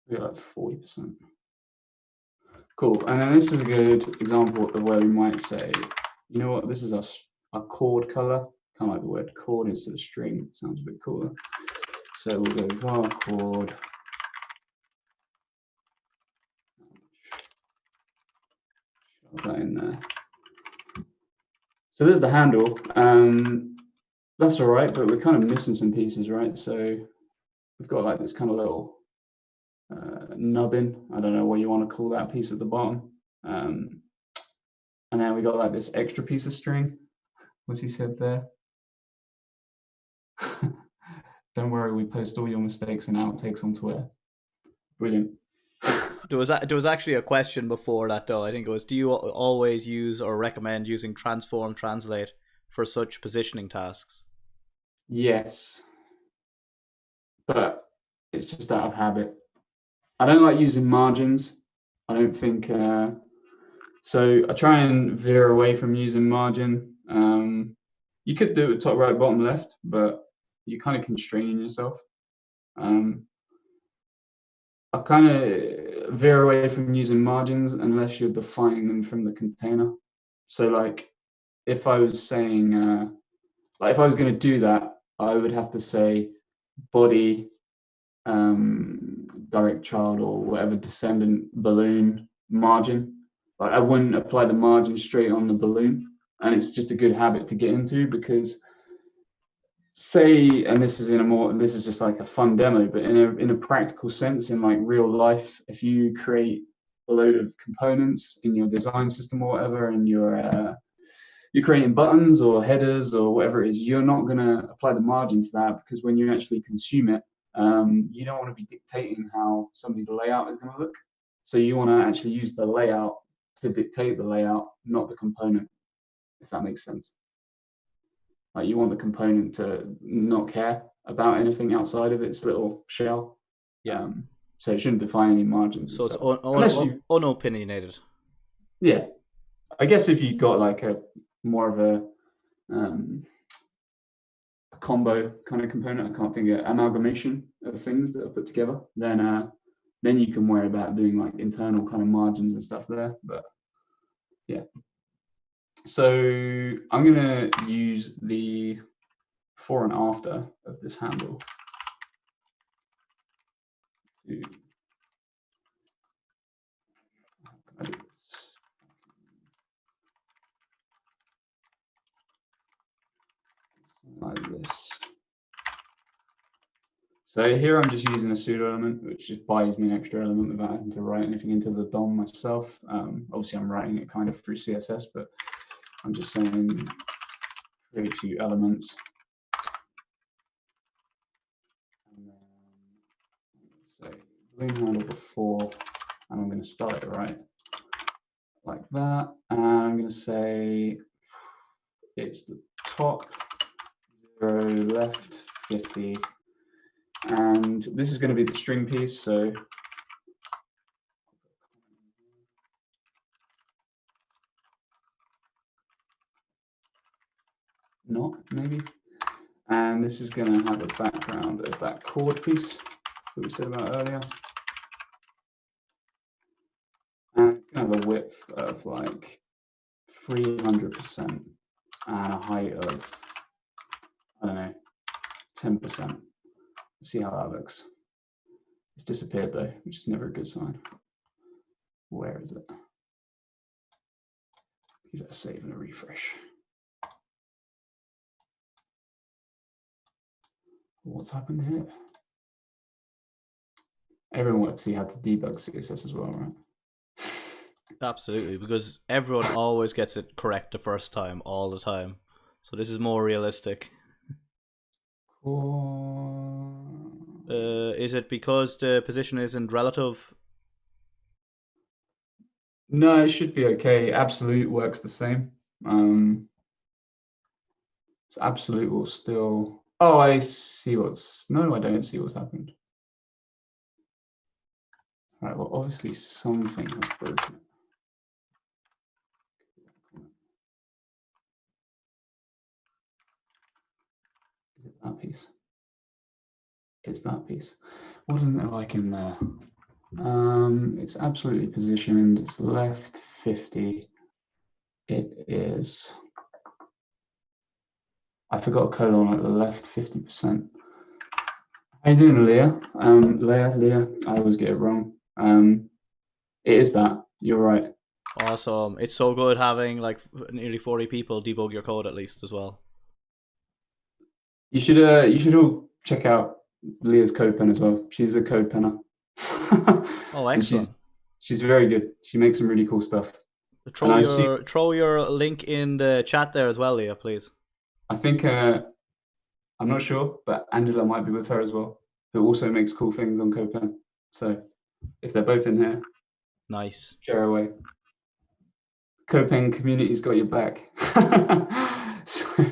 we got like 40%. Cool. And then this is a good example of where we might say, you know what, this is our chord color. Kind of like the word chord instead of string. Sounds a bit cooler. So we'll go var chord. Shove that in there. So there's the handle. That's all right, but we're kind of missing some pieces, right? So we've got like this kind of little nubbin. I don't know what you want to call that piece at the bottom. And then we got like this extra piece of string. What's he said there? Don't worry, we post all your mistakes and outtakes on Twitter. Brilliant. There was actually a question before that though. I think it was, do you always use or recommend using transform translate for such positioning tasks? Yes, but it's just out of habit. I don't like using margins. I don't think so. I try and veer away from using margin. You could do it top right, bottom left, but you're kind of constraining yourself. I kind of veer away from using margins unless you're defining them from the container. So like if I was saying, like if I was going to do that, I would have to say body direct child or whatever descendant balloon margin. Like I wouldn't apply the margin straight on the balloon, and it's just a good habit to get into because say, and this is just like a fun demo, but in a practical sense, in like real life, if you create a load of components in your design system or whatever, and you're creating buttons or headers or whatever it is, you're not going to apply the margin to that because when you actually consume it, you don't want to be dictating how somebody's layout is going to look. So you want to actually use the layout to dictate the layout, not the component, if that makes sense. Like you want the component to not care about anything outside of its little shell. Yeah. So it shouldn't define any margins. So it's unopinionated. Yeah. I guess if you got like a more of a combo kind of component, I can't think of amalgamation of things that are put together, then you can worry about doing like internal kind of margins and stuff there. But yeah. So I'm gonna use the before and after of this handle to like this. So here I'm just using a pseudo element, which just buys me an extra element without having to write anything into the DOM myself. Obviously I'm writing it kind of through CSS, but I'm just saying create two elements. And then say balloon handle before, and I'm going to spell it right like that. And I'm going to say it's the top 0 left 50. And this is going to be the string piece, so not maybe. And this is going to have a background of that chord piece that we said about earlier. And it's going to have a width of like 300% and a height of, I don't know, 10%. Let's see how that looks. It's disappeared though, which is never a good sign. Where is it? Give it a save and a refresh. What's happened here? Everyone wants to see how to debug CSS as well, right? Absolutely, because everyone always gets it correct the first time, all the time. So this is more realistic. Is it because the position isn't relative? No, it should be okay. Absolute works the same. So absolute will still. Oh, I see what's. No, I don't see what's happened. All right. Well, obviously something has broken it. Is it that piece? It's that piece. What isn't it like in there? It's absolutely positioned. It's left 50. It is. I forgot a colon at the left 50%. How you doing, Leah? Leah. I always get it wrong. It is that. You're right. Awesome. It's so good having like nearly 40 people debug your code at least as well. You should all check out Leah's CodePen as well. She's a CodePenner. Oh, excellent. She's very good. She makes some really cool stuff. Throw your link in the chat there as well, Leah, please. I think I'm not sure, but Angela might be with her as well, who also makes cool things on CodePen. So if they're both in here, nice. Share away. CodePen community's got your back. So,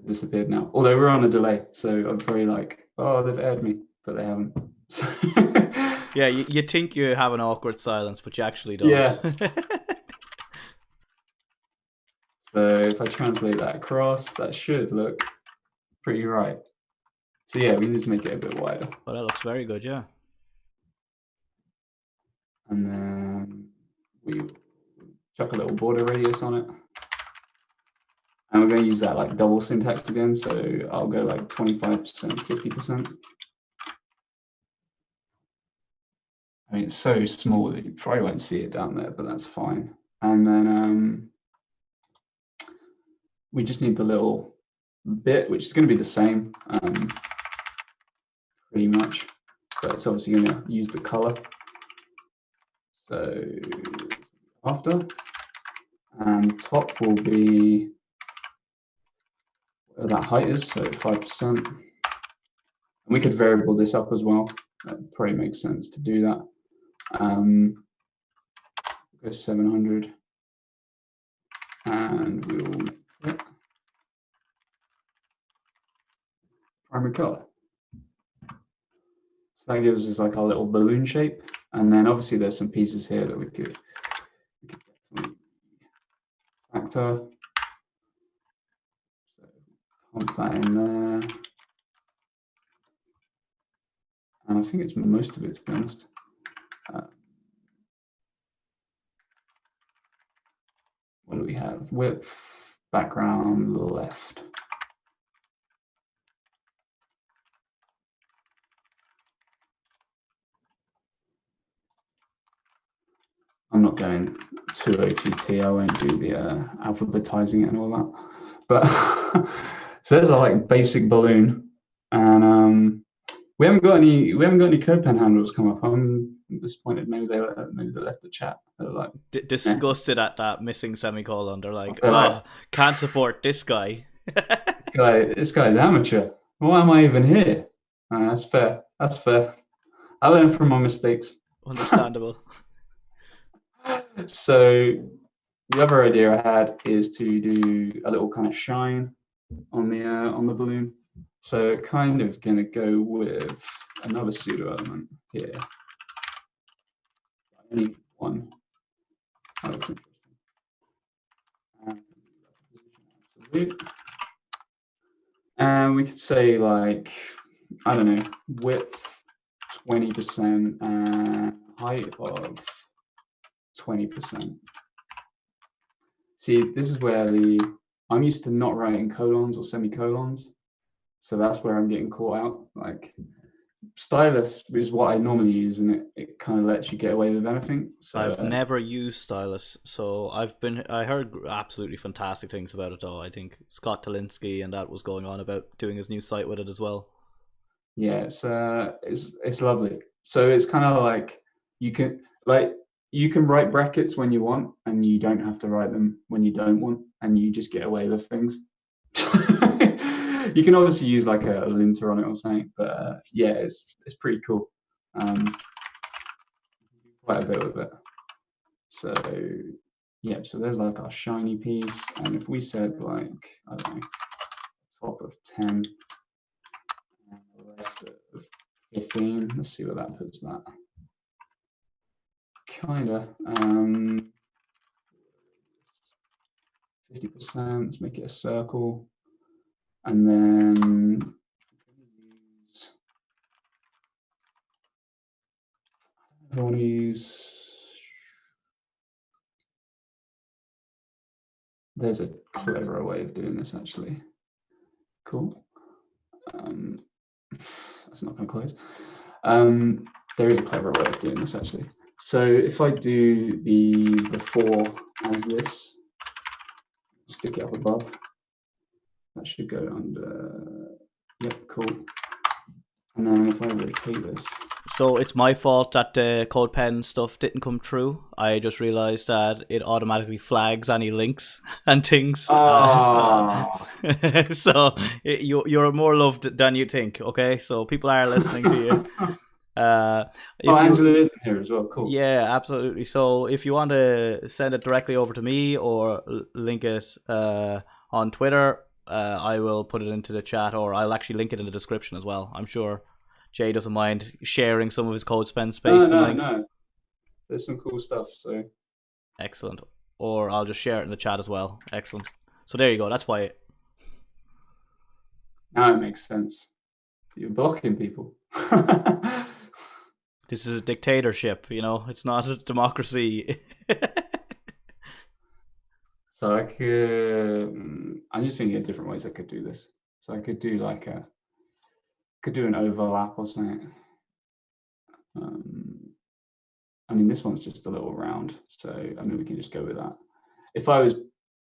disappeared now. Although we're on a delay, so I'm probably like, oh, they've aired me, but they haven't. So yeah, you think you have an awkward silence, but you actually don't. Yeah. So if I translate that across, that should look pretty right. So yeah, we need to make it a bit wider. Well, that looks very good, yeah. And then we chuck a little border radius on it. And we're going to use that like double syntax again. So I'll go like 25%, 50%. I mean, it's so small that you probably won't see it down there, but that's fine. And then we just need the little bit, which is going to be the same pretty much, but it's obviously going to use the color. So after, and top will be whatever that height is, so 5%. And we could variable this up as well. That probably makes sense to do that. Go 700, and we'll make it primary color. So that gives us like our little balloon shape. And then obviously there's some pieces here that we could factor. So pump that in there. And I think it's most of it, to be honest. What do we have? Width, background, left. I'm not going to OTT. I won't do the alphabetizing it and all that. But so there's our like basic balloon, and we haven't got any CodePen handles come up. I'm disappointed. Maybe they left the chat. They're like disgusted at that missing semicolon. They're like, oh, can't support this guy. This guy's amateur. Why am I even here? That's fair. That's fair. I learn from my mistakes. Understandable. So the other idea I had is to do a little kind of shine on the balloon. So kind of gonna go with another pseudo element here. Only one. That looks interesting. And we could say like, I don't know, width 20% and height of 20%. See, this is where I'm used to not writing colons or semicolons. So that's where I'm getting caught out. Like stylus is what I normally use, and it kind of lets you get away with anything. So I've never used stylus, so I heard absolutely fantastic things about it though. I think Scott Talinsky and that was going on about doing his new site with it as well. Yeah, it's lovely. So it's kind of like you can write brackets when you want, and you don't have to write them when you don't want, and you just get away with things. You can obviously use like a linter on it or something, but yeah, it's pretty cool. Quite a bit with it. So yeah, so there's like our shiny piece, and if we said like, I don't know, top of 10 and left of 15, let's see what that puts that. Kinda 50%, let's make it a circle. And then I want to use, there's a cleverer way of doing this actually. Cool. That's not going to close. There is a cleverer way of doing this actually. So if I do the 4 as this, stick it up above, that should go under, yep, cool. And then if I rotate this. So it's my fault that the CodePen stuff didn't come through. I just realized that it automatically flags any links and things. So you're more loved than you think, okay? So people are listening to you. Angela is in here as well, cool. Yeah, absolutely. So if you want to send it directly over to me or link it on Twitter, I will put it into the chat, or I'll actually link it in the description as well. I'm sure Jhey doesn't mind sharing some of his CodePen space and links. No. There's some cool stuff, so. Excellent. Or I'll just share it in the chat as well. Excellent. So there you go. That's why. Now it makes sense. You're blocking people. This is a dictatorship, you know. It's not a democracy. So I could, I'm just thinking of different ways I could do this. So I could do like could do an overlap or something. I mean, this one's just a little round, so I mean, we can just go with that. If I was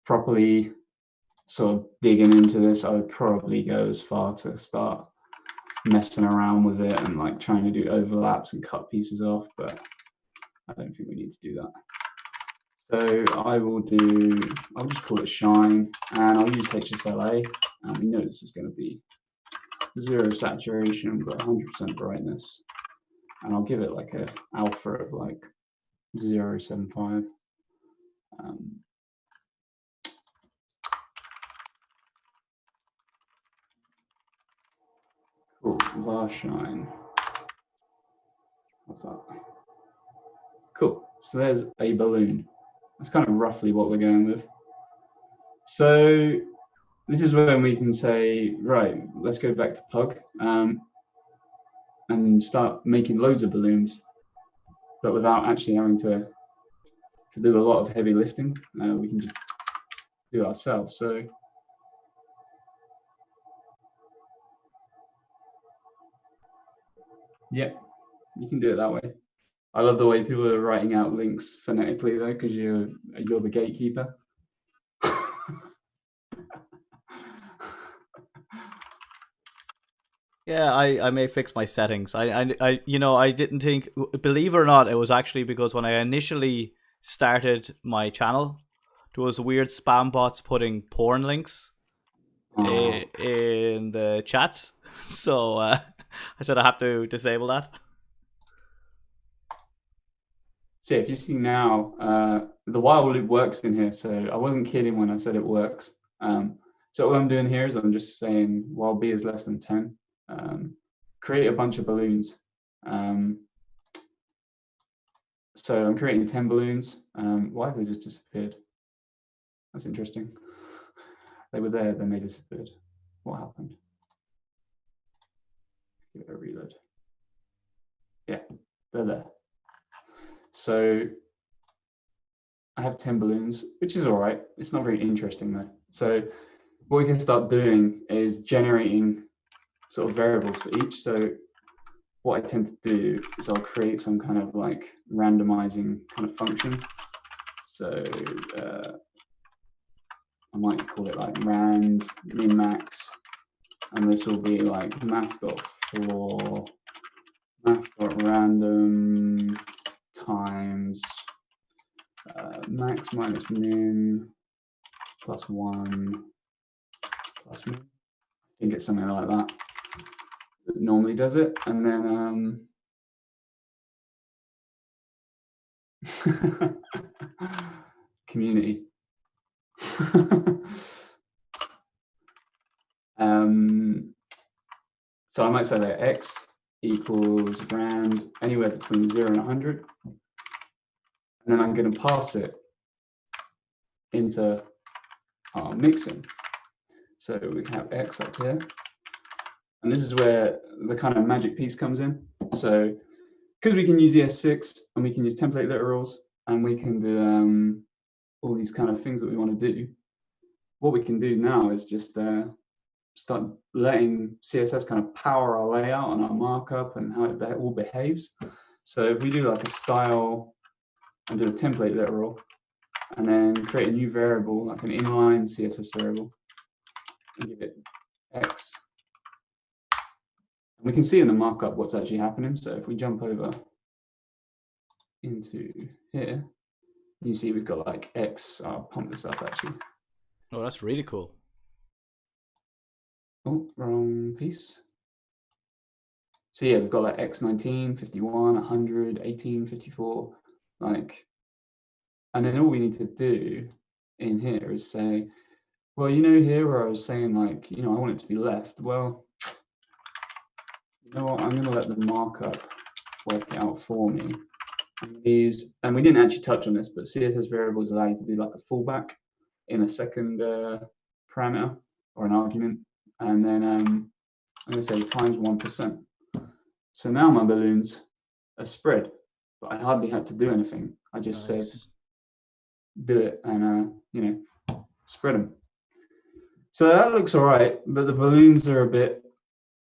properly sort of digging into this, I would probably go as far to start messing around with it and like trying to do overlaps and cut pieces off, but I don't think we need to do that. So I'll just call it shine, and I'll use HSLA, and we know this is going to be 0 saturation, but 100% brightness, and I'll give it like a alpha of like 0.75. Cool, var shine. What's that? Cool. So there's a balloon. That's kind of roughly what we're going with. So this is when we can say, right, let's go back to plug and start making loads of balloons, but without actually having to do a lot of heavy lifting. We can just do it ourselves. So yeah, you can do it that way. I love the way people are writing out links phonetically though, because you're the gatekeeper. Yeah, I may fix my settings. I didn't think, believe it or not, it was actually because when I initially started my channel, there was weird spam bots putting porn links in the chats. So I said I have to disable that. So if you see now, the while loop works in here. So I wasn't kidding when I said it works. So what I'm doing here is I'm just saying while b is less than 10, create a bunch of balloons. So I'm creating 10 balloons. Why have they just disappeared? That's interesting. They were there, then they disappeared. What happened? Give it a reload. Yeah, they're there. So I have 10 balloons, which is all right. It's not very interesting though. So what we can start doing is generating sort of variables for each. So what I tend to do is I'll create some kind of like randomizing kind of function. So I might call it like rand min max, and this will be like math.floor math.random times max minus min plus 1 plus min. I think it's something like that. It normally does it, and then community. So I might say that x equals rand anywhere between 0 and 100, and then I'm going to pass it into our mixin. So we have x up here, and this is where the kind of magic piece comes in. So because we can use ES6 and we can use template literals and we can do all these kind of things that we want to do, what we can do now is just start letting CSS kind of power our layout and our markup and how it all behaves. So if we do like a style and do a template literal and then create a new variable, like an inline CSS variable, and give it x, and we can see in the markup what's actually happening. So if we jump over into here, you see we've got like x. I'll pump this up actually. Oh, that's really cool. Oh, wrong piece. So yeah, we've got like x 19, 51, 100, 18, 54, like, and then all we need to do in here is say, well, you know, here where I was saying like, you know, I want it to be left. Well, you know what, I'm going to let the markup work it out for me. And we didn't actually touch on this, but CSS variables allow you to do like a fallback in a second parameter or an argument. And then I'm going to say times 1%. So now my balloons are spread, but I hardly had to do anything. I just said, do it, and you know, spread them. So that looks all right, but the balloons are a bit,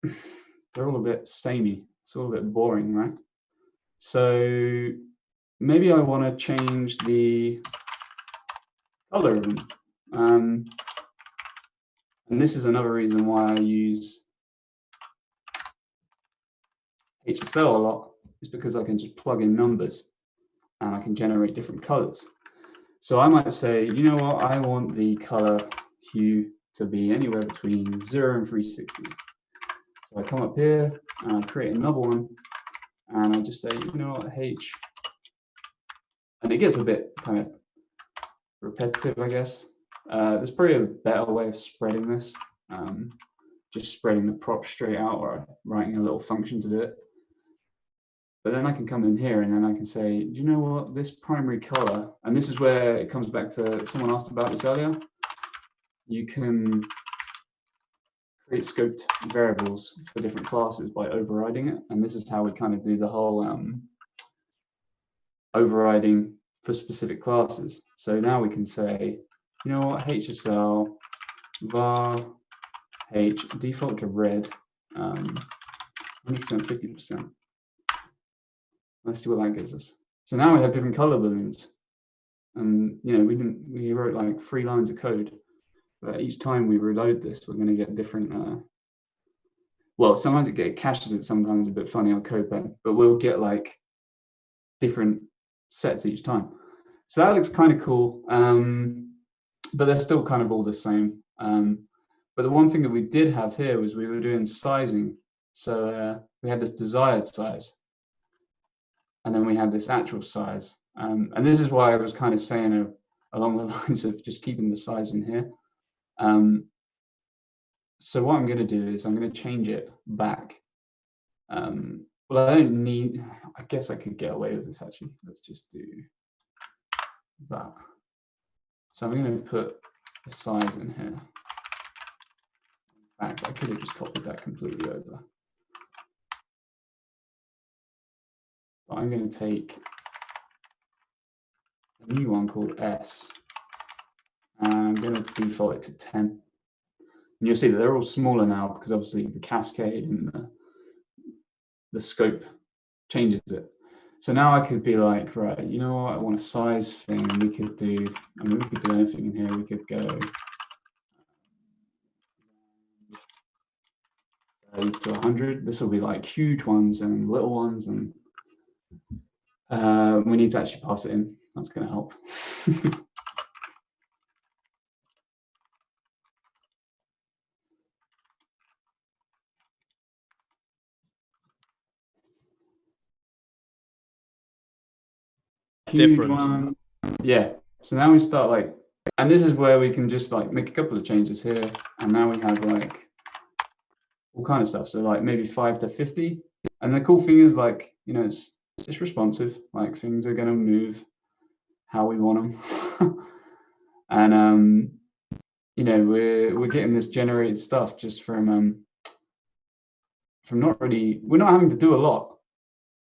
they're all a bit samey. It's all a bit boring, right? So maybe I want to change the color of them. And this is another reason why I use HSL a lot, is because I can just plug in numbers and I can generate different colors. So I might say, you know what, I want the color hue to be anywhere between 0 and 360. So I come up here and I create another one and I just say, you know what, H, and it gets a bit kind of repetitive, I guess. There's probably a better way of spreading this, just spreading the prop straight out or writing a little function to do it. But then I can come in here and then I can say, do you know what, this primary color, and this is where it comes back to, someone asked about this earlier, you can create scoped variables for different classes by overriding it. And this is how we kind of do the whole overriding for specific classes. So now we can say, you know what, HSL var H default to red, 100%, 50%. Let's see what that gives us. So now we have different color balloons. And you know, we wrote like 3 lines of code, but each time we reload this, we're going to get different. Well, sometimes it caches it, sometimes it's a bit funny on CodePen, but we'll get like different sets each time. So that looks kind of cool, but they're still kind of all the same. But the one thing that we did have here was we were doing sizing. So we had this desired size, and then we had this actual size. And this is why I was kind of saying along the lines of just keeping the size in here. So what I'm going to do is I'm going to change it back. Well, I don't need, I guess I could get away with this actually. Let's just do that. So I'm going to put the size in here. In fact, I could have just copied that completely over. But I'm going to take a new one called S, and I'm going to default it to 10. And you'll see that they're all smaller now because obviously the cascade and the scope changes it. So now I could be like, right, you know what, I want a size thing. We could do, I mean, we could do anything in here. We could go to 100. This will be like huge ones and little ones, and we need to actually pass it in. That's going to help. Huge one. Yeah. So now we start like, and this is where we can just like make a couple of changes here, and now we have like all kind of stuff. So like maybe 5 to 50. And the cool thing is like, you know, it's responsive. Like things are going to move how we want them. And you know, we're getting this generated stuff just from not really, we're not having to do a lot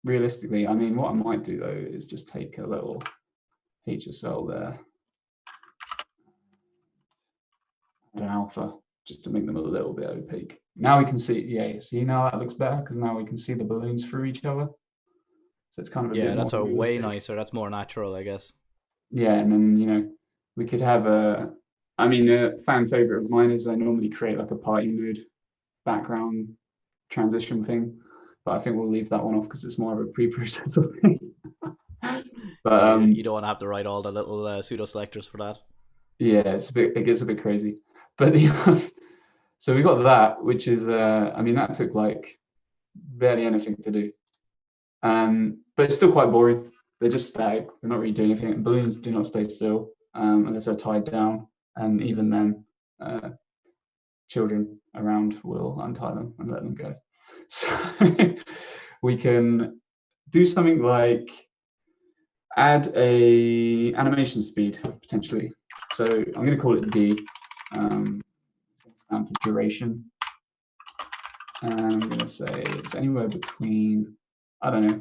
realistically. I mean, what I might do though is just take a little HSL there, an alpha, just to make them a little bit opaque. Now we can see, yeah, see now that looks better because now we can see the balloons through each other. So it's kind of a bit that's more way nicer. That's more natural, I guess. Yeah, and then, you know, we could have I mean, a fan favorite of mine is I normally create like a party mode background transition thing, but I think we'll leave that one off because it's more of a preprocessor thing. But you don't want to have to write all the little pseudo selectors for that. Yeah, it gets a bit crazy. But so we got that, which is I mean, that took like barely anything to do. But it's still quite boring. They're just static. They're not really doing anything. And balloons do not stay still unless they're tied down. And even then, children around will untie them and let them go. So we can do something like add a animation speed potentially. So I'm going to call it D. Stand for duration. And I'm going to say it's anywhere between, I don't know,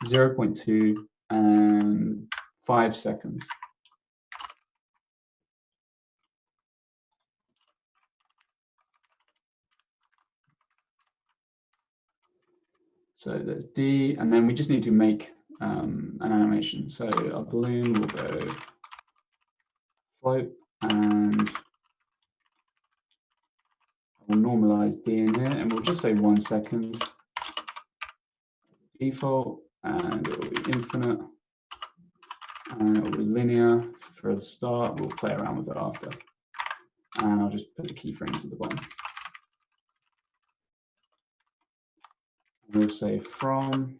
0.2 and 5 seconds. So there's D, and then we just need to make an animation. So our balloon will go float, and we'll normalize D in here, and we'll just say 1 second default, and it will be infinite, and it will be linear for the start. We'll play around with it after, and I'll just put the keyframes at the bottom. We'll say from.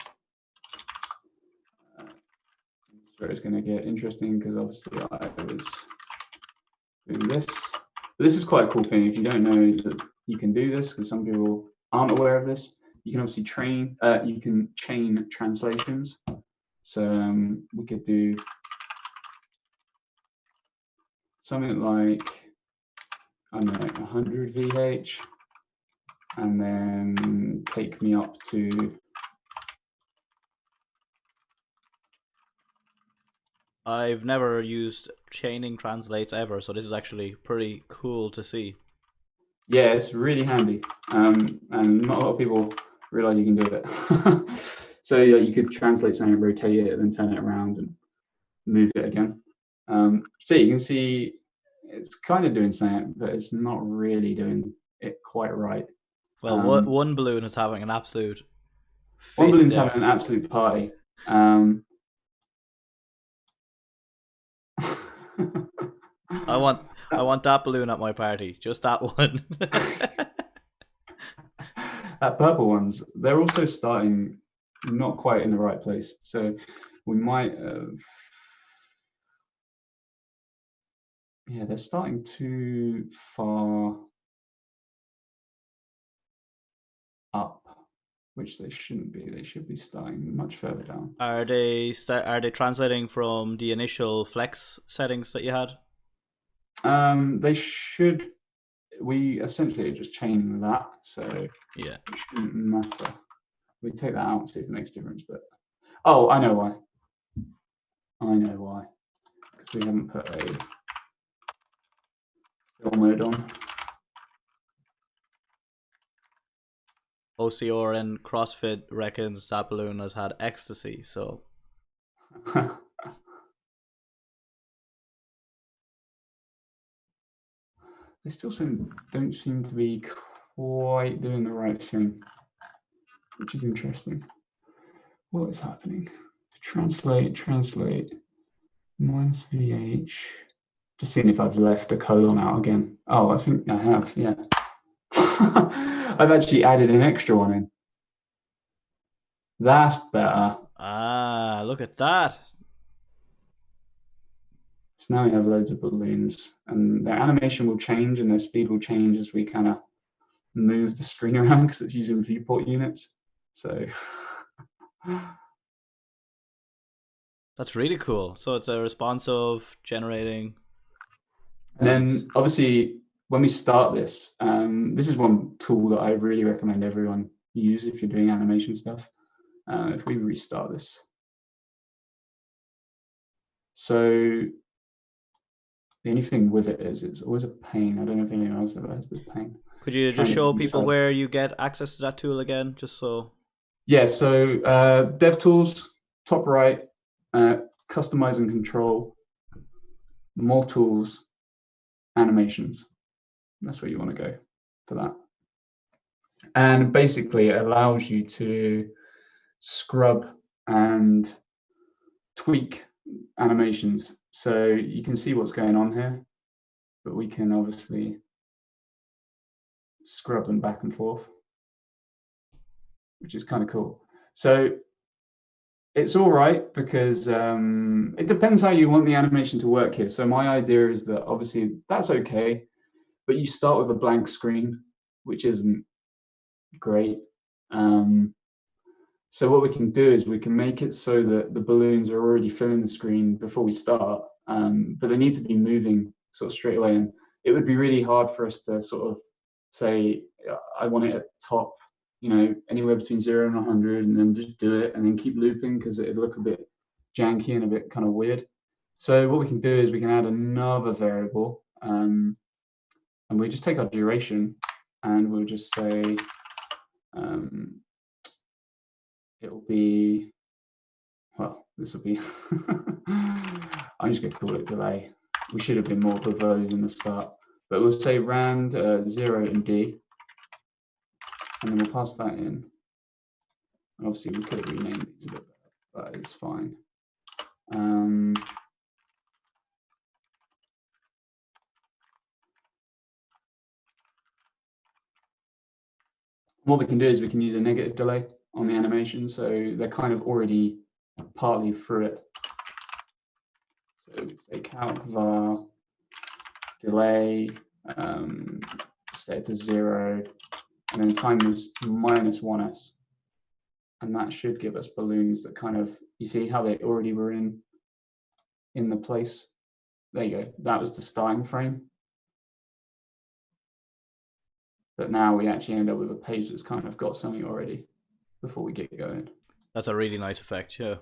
Where it's going to get interesting, because obviously I was doing this. But this is quite a cool thing. If you don't know that you can do this, because some people aren't aware of this, you can obviously you can chain translations. So we could do something like, I don't know, 100 VH, and then take me up to. I've never used chaining translates ever, so this is actually pretty cool to see. Yeah, it's really handy, and not a lot of people realize you can do it. So yeah, you could translate something, rotate it, then turn it around and move it again. So you can see it's kind of doing something, but it's not really doing it quite right. Well, one balloon is having an absolute One balloon's there. having an absolute party. I want that balloon at my party, just that one. That purple ones, they're also starting not quite in the right place. So we might yeah, they're starting too far up, which they shouldn't be. They should be starting much further down. Are they translating from the initial flex settings that you had? They should. We essentially are just chaining that, so yeah, it shouldn't matter. We take that out and see if it makes a difference. But oh, I know why. I know why. Because we haven't put a fill mode on. OCR and CrossFit reckons that balloon has had ecstasy, so. They still don't seem to be quite doing the right thing, which is interesting. What is happening? Translate, minus VH. Just seeing if I've left the colon out again. Oh, I think I have, yeah. I've actually added an extra one in. That's better. Ah, look at that. So now we have loads of balloons, and their animation will change and their speed will change as we kind of move the screen around, because it's using viewport units. So that's really cool. So it's a responsive generating. And then obviously when we start this, this is one tool that I really recommend everyone use if you're doing animation stuff. If we restart this. So the only thing with it is it's always a pain. I don't know if anyone else ever has this pain. Could you just show people where you get access to that tool again, just so? Yeah, so DevTools, top right, customize and control, more tools, animations. That's where you want to go for that. And basically it allows you to scrub and tweak animations. So you can see what's going on here, but we can obviously scrub them back and forth, which is kind of cool. So it's all right, because it depends how you want the animation to work here. So my idea is that obviously that's okay, but you start with a blank screen, which isn't great. So what we can do is we can make it so that the balloons are already filling the screen before we start, but they need to be moving sort of straight away. And it would be really hard for us to sort of say, I want it at top, you know, anywhere between 0 and 100, and then just do it and then keep looping, because it'd look a bit janky and a bit kind of weird. So what we can do is we can add another variable, and we just take our duration and we'll just say it will be, well, this will be, I'm just going to call it delay. We should have been more verbose in the start, but we'll say rand 0 and D, and then we'll pass that in. And obviously, we could have renamed these a bit better, but it's fine. What we can do is we can use a negative delay on the animation, so they're kind of already partly through it. So say calc var delay, set it to 0, and then time was -1s. And that should give us balloons that kind of, you see how they already were in the place. There you go. That was the starting frame. But now we actually end up with a page that's kind of got something already before we get going. That's a really nice effect, yeah.